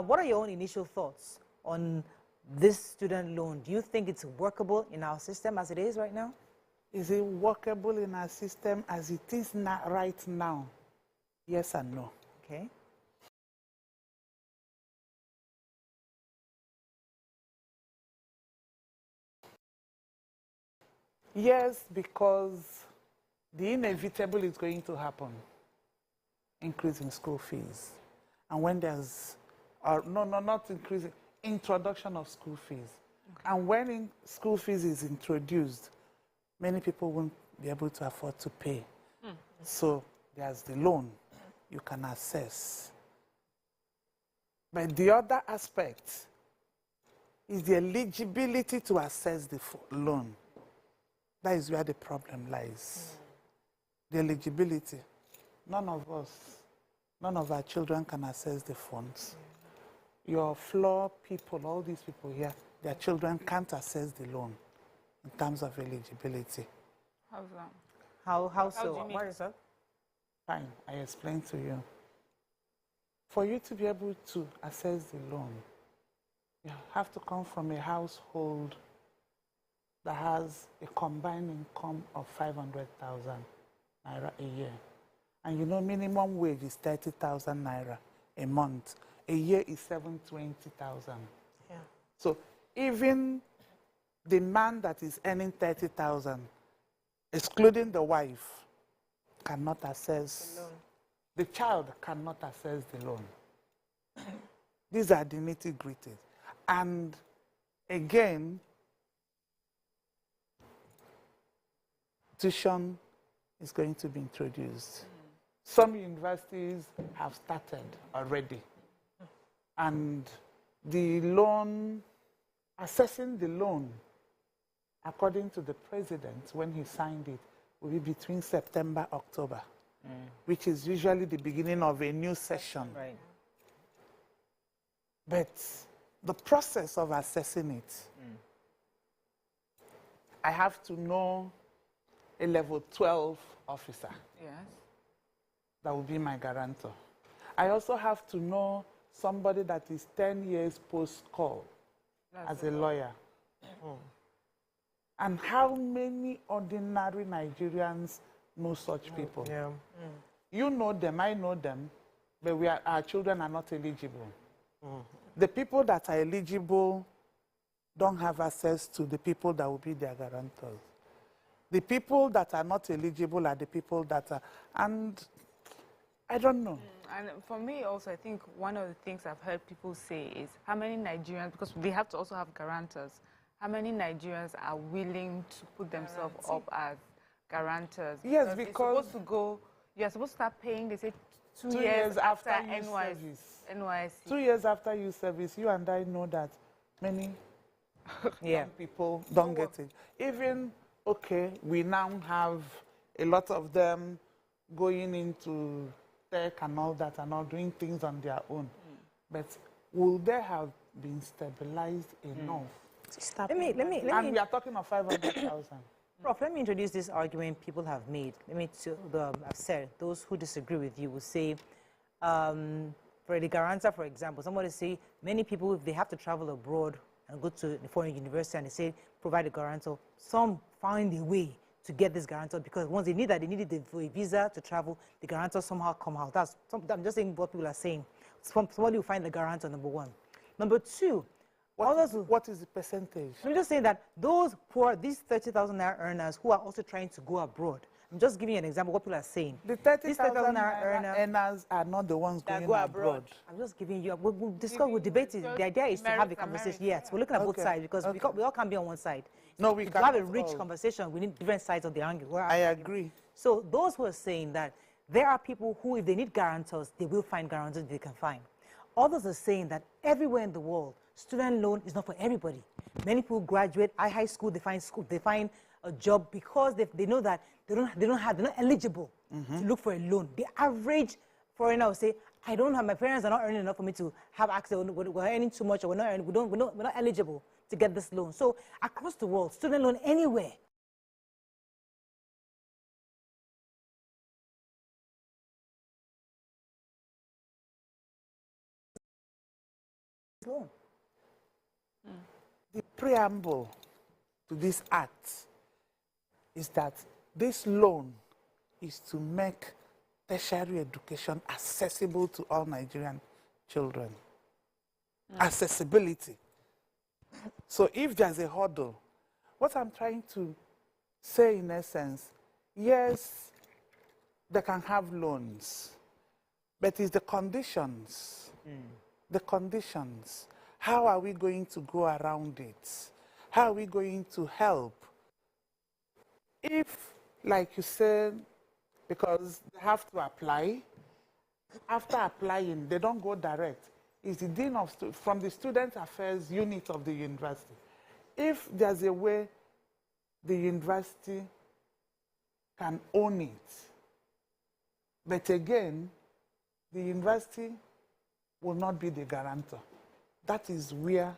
What are your own initial thoughts on this student loan? Do you think it's workable in our system as it is right now? Is it workable in our system as it is not right now? Yes and no. Okay. Yes, because the inevitable is going to happen. Increase in school fees. And when there's, not increasing, introduction of school fees. Okay. And when school fees is introduced, many people won't be able to afford to pay. So there's the loan you can access. But the other aspect is the eligibility to access the loan. That is where the problem lies. The eligibility. None of us, none of our children can access the funds. Your floor people, all these people here, their children can't access the loan in terms of eligibility. How's that? How so? What is that? Fine, I explain to you. For you to be able to access the loan, you have to come from a household that has a combined income of 500,000 naira a year. And you know, minimum wage is 30,000 naira a month. A year is 720,000. Yeah. So even the man that is earning 30,000, excluding the wife, cannot access the loan. The child cannot access the loan. These are the nitty-gritty. And again, tuition is going to be introduced. Some universities have started already. And the loan, assessing the loan, according to the president, when he signed it, will be between September, October, which is usually the beginning of a new session. Right. But the process of assessing it, I have to know a level 12 officer. Yes. That will be my guarantor. I also have to know somebody that is 10 years post-call as a lawyer. And how many ordinary Nigerians know such people? Yeah. You know them, I know them, but our children are not eligible. The people that are eligible don't have access to the people that will be their guarantors. The people that are not eligible are the people that are, and I don't know. And for me also, I think one of the things I've heard people say is how many Nigerians, because they have to also have guarantors, how many Nigerians are willing to put themselves up as guarantors? Yes, because you're supposed to start paying, they say, 2 years after NYC. 2 years after you service, you and I know that many young people don't get it. Even, okay, we now have a lot of them going into tech and all that and all doing things on their own. but will they have been stabilized enough? Let me. And we are talking of 500,000. Prof, let me introduce this argument people have made. Let me I've said those who disagree with you will say, for the guarantor, for example, somebody say many people, if they have to travel abroad and go to the foreign university and they say provide a guarantor, some find a way to get this guarantor because once they need that, they need it for a visa to travel, the guarantor somehow come out. I'm just saying what people are saying. Somebody will find the guarantor, number one. Number two, what is the percentage? I'm just saying that those poor, these 30,000 naira earners who are also trying to go abroad, I'm just giving you an example of what people are saying. The 30,000 naira earners are not the ones going abroad. I'm just giving you, we'll discuss, we'll debate it. The idea is to have a conversation. Yes, we're looking at both sides because we all can't be on one side. No, we can't. To have a rich conversation, we need different sides of the angle. I agree. So those who are saying that there are people who, if they need guarantors, they will find guarantors they can find. Others are saying that everywhere in the world, student loan is not for everybody. Many people graduate high school, they find a job because they know that they're not eligible to look for a loan. The average foreigner will say, I don't have, my parents are not earning enough for me to have access, we're earning too much, or we're not eligible to get this loan. So across the world, student loan anywhere. Loan. The preamble to this act is that this loan is to make tertiary education accessible to all Nigerian children. Accessibility. So if there's a hurdle, what I'm trying to say in essence, yes, they can have loans, but it's the conditions. The conditions. How are we going to go around it? How are we going to help? If, like you said, because they have to apply, after applying, they don't go direct. It's the dean of from the student affairs unit of the university. If there's a way the university can own it, but again, the university will not be the guarantor. That is where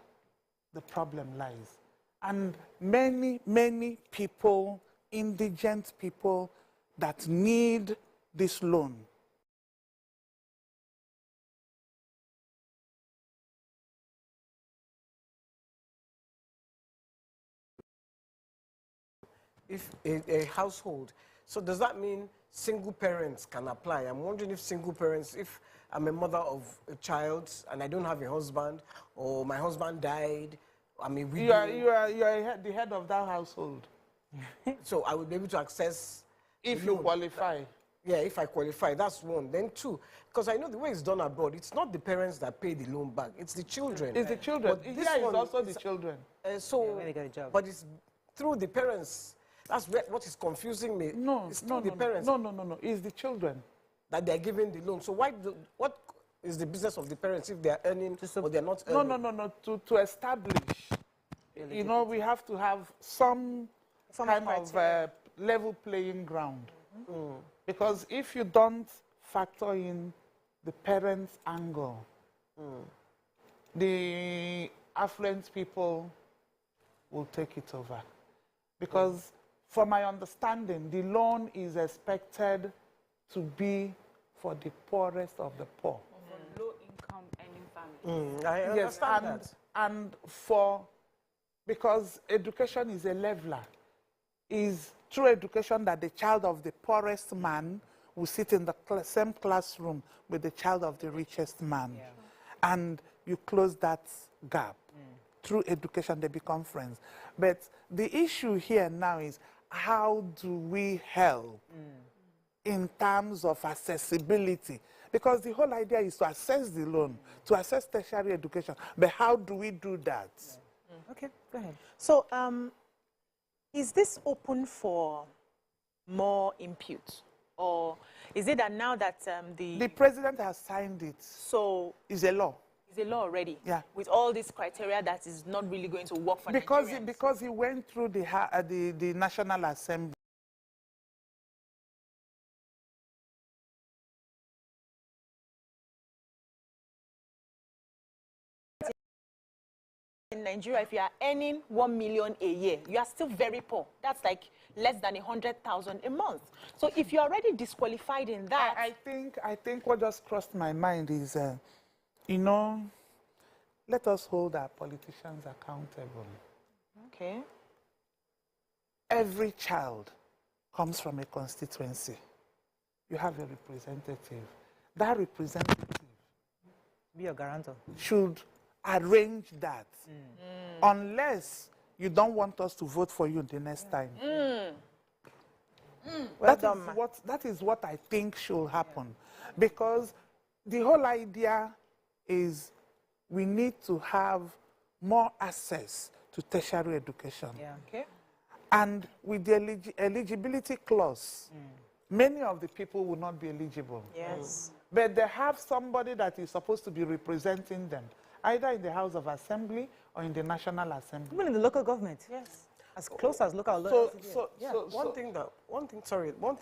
the problem lies. And many, many people, indigent people that need this loan, if a household, so does that mean single parents can apply? I'm wondering if single parents, if I'm a mother of a child and I don't have a husband, or my husband died, I mean, you are the head of that household. So I would be able to access. If you qualify. Yeah, if I qualify, that's one. Then two, because I know the way it's done abroad, it's not the parents that pay the loan back, it's the children. It's the children. But Here this is one, also the children. But it's through the parents. That's what is confusing me. It's through the parents. No. It's the children. That they're giving the loan. So what is the business of the parents if they're earning or they're not earning? No. To establish, you know, we have to have some kind of level playing ground. Because if you don't factor in the parents' angle, the affluent people will take it over. Because from my understanding, the loan is expected to be for the poorest of the poor. For low-income earning families. I understand that. And because education is a leveler, is through education that the child of the poorest man will sit in the same classroom with the child of the richest man. And you close that gap. Through education, they become friends. But the issue here now is, how do we help in terms of accessibility? Because the whole idea is to access the loan, to access tertiary education. But how do we do that? Okay, go ahead. So, is this open for more input? Or is it that now that the president has signed it, so it's a law. It's a law already? Yeah. With all these criteria that is not really going to work for Nigerians? Because he went through the National Assembly. In Nigeria, if you are earning 1 million a year, you are still very poor. That's like less than 100,000 a month. So if you're already disqualified in that, I think what just crossed my mind is, you know, let us hold our politicians accountable. okay, Every child comes from a constituency. You have a representative. That representative Be a guarantor. should arrange that. Unless you don't want us to vote for you the next time. That is what I think should happen. Because the whole idea is we need to have more access to tertiary education. Yeah. okay. And with the eligibility clause, many of the people will not be eligible. Yes. But they have somebody that is supposed to be representing them, either in the House of Assembly or in the National Assembly. Even in the local government. Yes. As close as local. One thing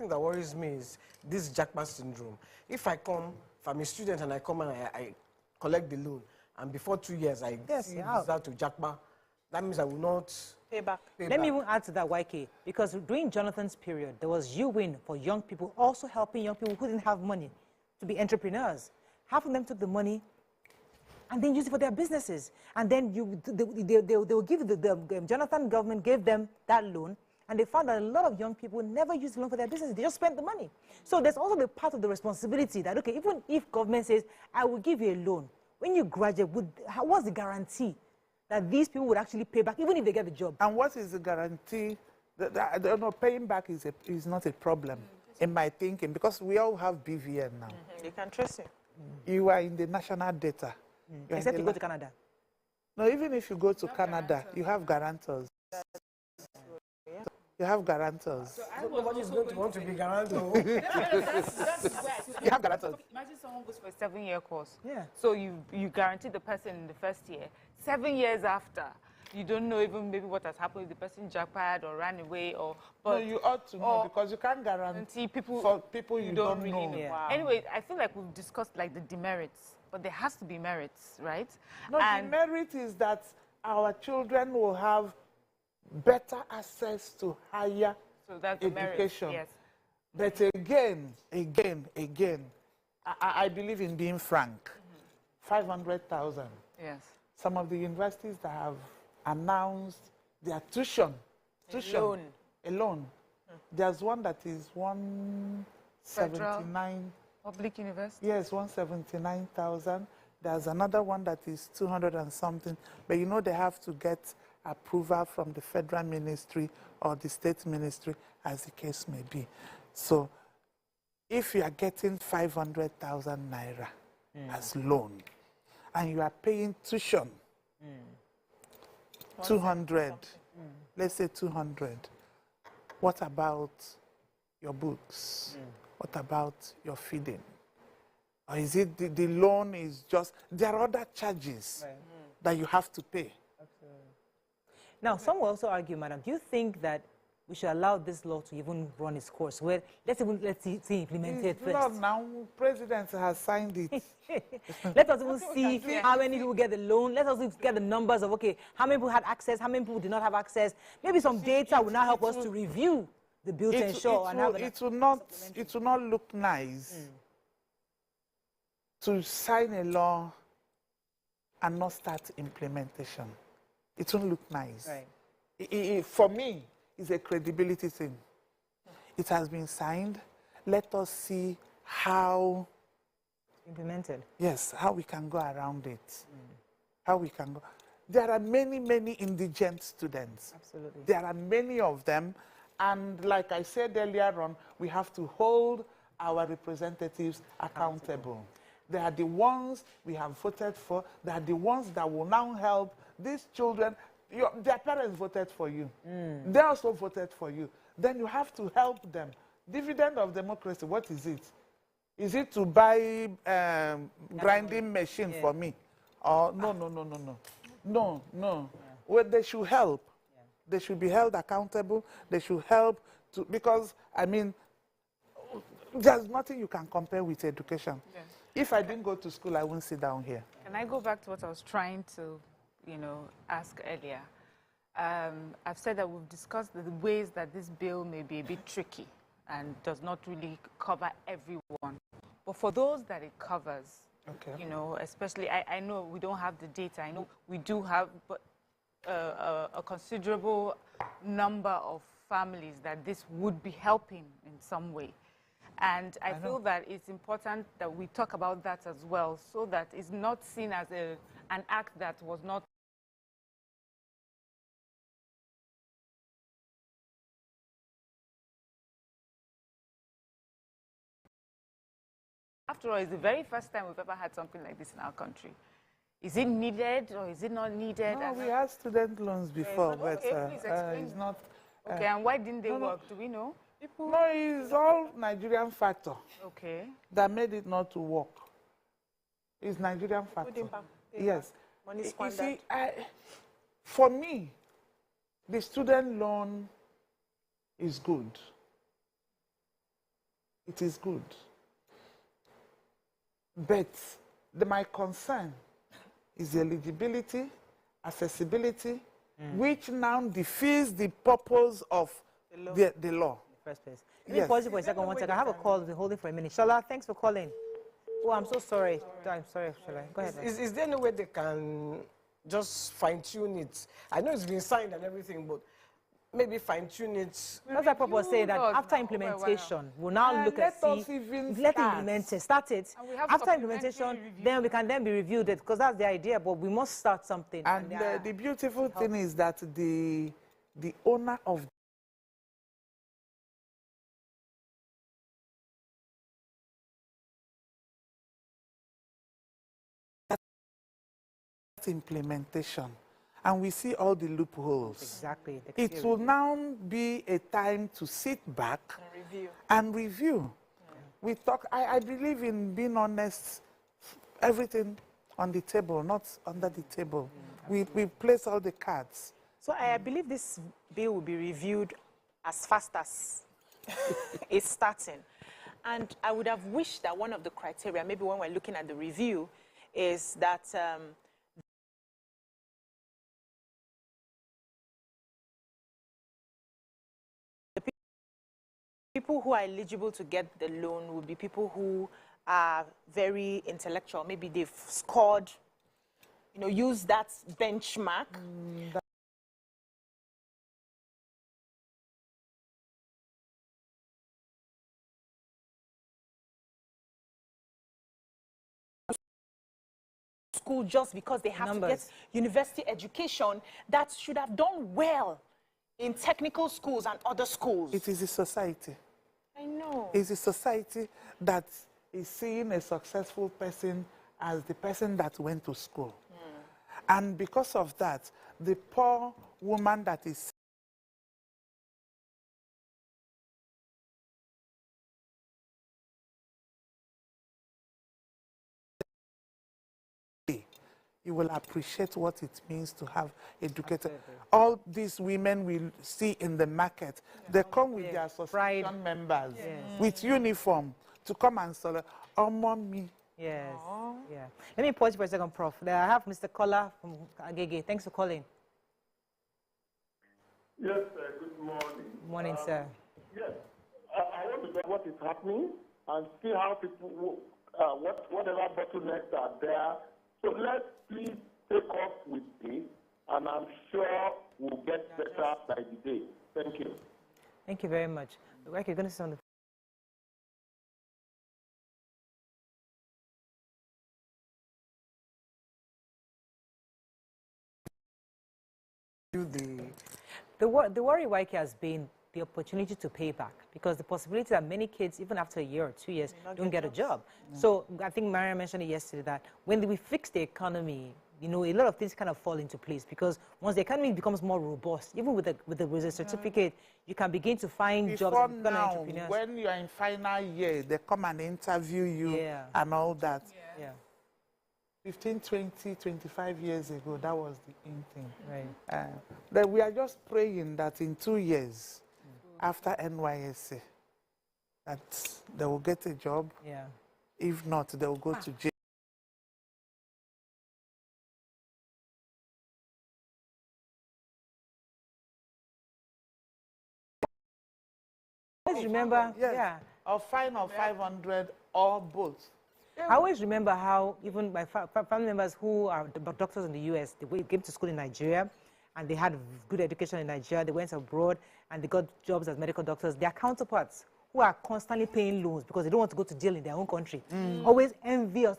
that worries me is this jackpot syndrome. If I come, if I'm a student and I come and I collect the loan, and before 2 years I see result to jackpot, that means I will not pay back. Let me even add to that, YK, because during Jonathan's period, there was YouWin for young people, also helping young people who didn't have money to be entrepreneurs. Half of them took the money and then used it for their businesses. And then they will give the Jonathan government gave them that loan, and they found that a lot of young people never used the loan for their business. They just spent the money. So there's also the part of the responsibility that, okay, even if government says, I will give you a loan, when you graduate, what's the guarantee that these people would actually pay back, even if they get the job? And what is the guarantee that paying back is not a problem, in my thinking, because we all have BVN now. They can trace you. You are in the national data. Except you go to Canada. No, even if you go to Canada, you have guarantors. You have guarantors. So nobody's going to want to be guarantor. You have guarantors. Imagine someone goes for a 7-year course. Yeah. So you guarantee the person in the first year. 7 years after, you don't know even maybe what has happened if the person jackpot or ran away or. But no, you ought to know, because you can't guarantee people for people you don't really know. Yeah. Wow. Anyway, I feel like we've discussed like the demerits, but there has to be merits, right? No, the merit is that our children will have better access to higher education. Yes. But again, I believe in being frank. 500,000. Yes. Some of the universities that have announced their tuition alone. There's one that is 179. Public university? Yes, 179,000. There's another one that is 200 and something. But you know they have to get approval from the federal ministry or the state ministry, as the case may be. So if you are getting 500,000 naira as loan, and you are paying tuition, 200, let's say 200, what about your books? What about your feeding? Or is it the loan is just, there are other charges that you have to pay. Now, some will also argue, madam, do you think that we should allow this law to even run its course? Well, let's see implemented first. Not now, President has signed it. Let us even see how many people get the loan. Let us get the numbers of, okay, how many people had access, how many people did not have access. Maybe some data will now help us to review the bill to ensure. It will not look nice to sign a law and not start implementation. It won't look nice. Right. For me, it's a credibility thing. It has been signed. Let us see how implemented. Yes, how we can go around it. How we can go. There are many, many indigent students. Absolutely. There are many of them. And like I said earlier on, we have to hold our representatives accountable. They are the ones we have voted for. They are the ones that will now help these children. Their parents voted for you. They also voted for you. Then you have to help them. Dividend of democracy, what is it? Is it to buy grinding machine for me? Or no. Well, they should help. They should be held accountable. They should help to, because, I mean, there's nothing you can compare with education. Yes. If I didn't go to school, I wouldn't sit down here. Can I go back to what I was trying to ask earlier, I've said that we've discussed the ways that this bill may be a bit tricky and does not really cover everyone. But for those that it covers, especially, I know we don't have the data. I know we do have a considerable number of families that this would be helping in some way. And I feel that it's important that we talk about that as well, so that it's not seen as an act that was not After all, it's the very first time we've ever had something like this in our country. Is it needed or is it not needed? No, we had student loans before, but it's not. Okay, and why didn't they work? Do we know? No, it's all Nigerian factor. Okay. That made it not to work. It's Nigerian factor. Yes. Money You squandered. see, for me, the student loan is good. It is good. But my concern is the eligibility, accessibility, which now defeats the purpose of the law. First place. Let me pause you for a second. I have a call. We're holding for a minute. Shola, thanks for calling. Oh, I'm so sorry. I'm sorry, Shola. Go ahead. Is there no way they can just fine-tune it? I know it's been signed and everything, but maybe fine-tune it. That's why Papa say that after implementation, we'll now look at start it. After implementation, then we can then be reviewed it, because that's the idea. But we must start something. And the beautiful thing is that the owner of implementation, and we see all the loopholes. Exactly. It will now be a time to sit back and review. We talk. I believe in being honest. Everything on the table, not under the table. We place all the cards. So I believe this bill will be reviewed as fast as it's starting. And I would have wished that one of the criteria, maybe when we're looking at the review, is that the people who are eligible to get the loan will be people who are very intellectual. Maybe they've scored, use that benchmark. School just because they have to get university education, that should have done well in technical schools and other schools. It is a society. I know. It's a society that is seeing a successful person as the person that went to school. And because of that, the poor woman that is you will appreciate what it means to have educated. All these women we see in the market, they come with their association members, with uniform, to come and sell. Oh, mommy. Yes. Yeah. Let me pause for a second, Prof. I have Mr. Kola from Agege. Thanks for calling. Yes, good morning. Morning, sir. Yes, I want to know what is happening and see how people, whatever bottlenecks are there. So let's please take off with this, and I'm sure we'll get better by the day. Thank you. Thank you very much. Okay, you're going to sound the worry, Waike, has been the opportunity to pay back, because the possibility that many kids, even after a year or 2 years, don't get a job. So I think Maria mentioned it yesterday that when we fix the economy, a lot of things kind of fall into place, because once the economy becomes more robust, even with a certificate, you can begin to find jobs and become entrepreneurs. When you are in final year, they come and interview you and all that. 15, 20, 25 years ago, that was the in thing. Right. That we are just praying that in 2 years, after NYSC, that they will get a job. If not, they will go to jail. always remember, yes, yeah. or fine of 500 or both. I always remember how even my family members who are doctors in the US, they came to school in Nigeria and they had good education in Nigeria, they went abroad and they got jobs as medical doctors. Their counterparts who are constantly paying loans because they don't want to go to jail in their own country, always envy us.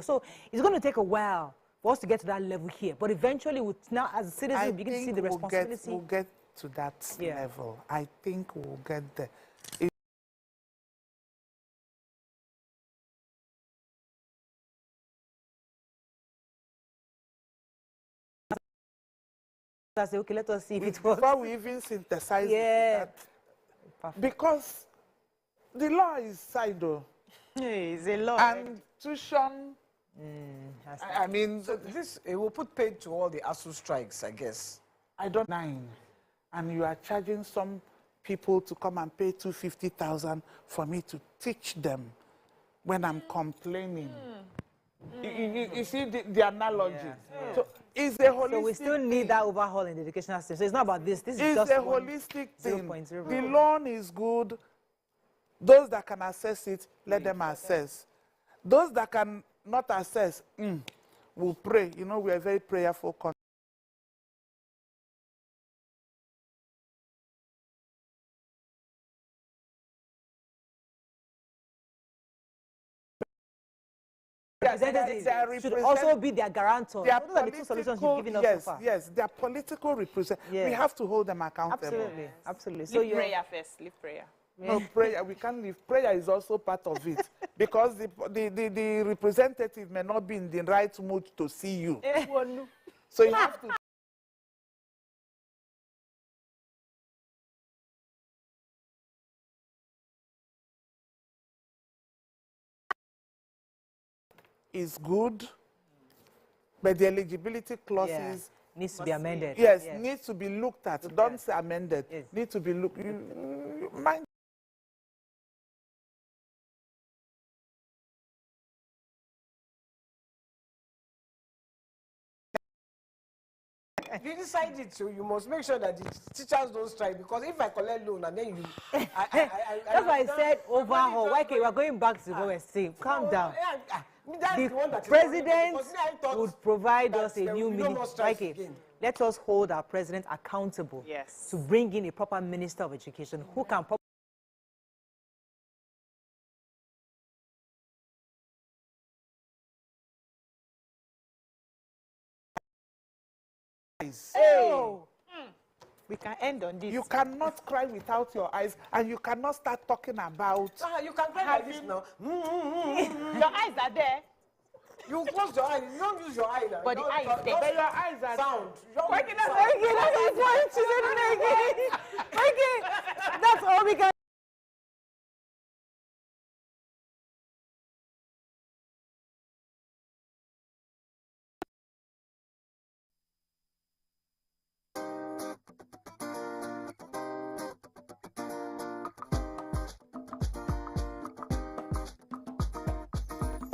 So it's going to take a while for us to get to that level here. But eventually, now as citizens, we begin to see the responsibility. We'll get to that level. I think we'll get there. I say, okay, let us see if it works. Before we even synthesize that. Because the law is side though. It's a law. And tuition, I mean, so this, it will put paid to all the ASU strikes, I guess. I don't know. And you are charging some people to come and pay 250,000 for me to teach them when I'm complaining. You see the analogy. So it's a holistic. So we still need that overhaul in the educational system. So it's not about this. This is just a holistic thing. The loan is good. Those that can access it, let them access. Those that can not access, will pray. You know, we are very prayerful country. Should also be their guarantor. Their Those are the two solutions you've given us so far. Yes, their political representatives. We have to hold them accountable. Absolutely, absolutely. So leave prayer first. Leave prayer. No, prayer, we can't leave. Prayer is also part of it. Because the representative may not be in the right mood to see you. So you have to. Is good, but the eligibility clauses needs to be amended. Yes, needs to be looked at. Don't say amended. Need to be looked. Mind. You decide it, so you must make sure that the teachers don't strike. Because if I collect loan and then you, that's why I said overhaul. Why we are going back to what we're saying? Calm down. The president would provide us a new minister. Okay, let us hold our president accountable to bring in a proper minister of education who can. Oh. We can end on this. You cannot cry without your eyes, and you cannot start talking about. You can cry like this now. Your eyes are there. You close your eyes. You don't use your eye now. But the eyes there. But your eyes are sound. Why can I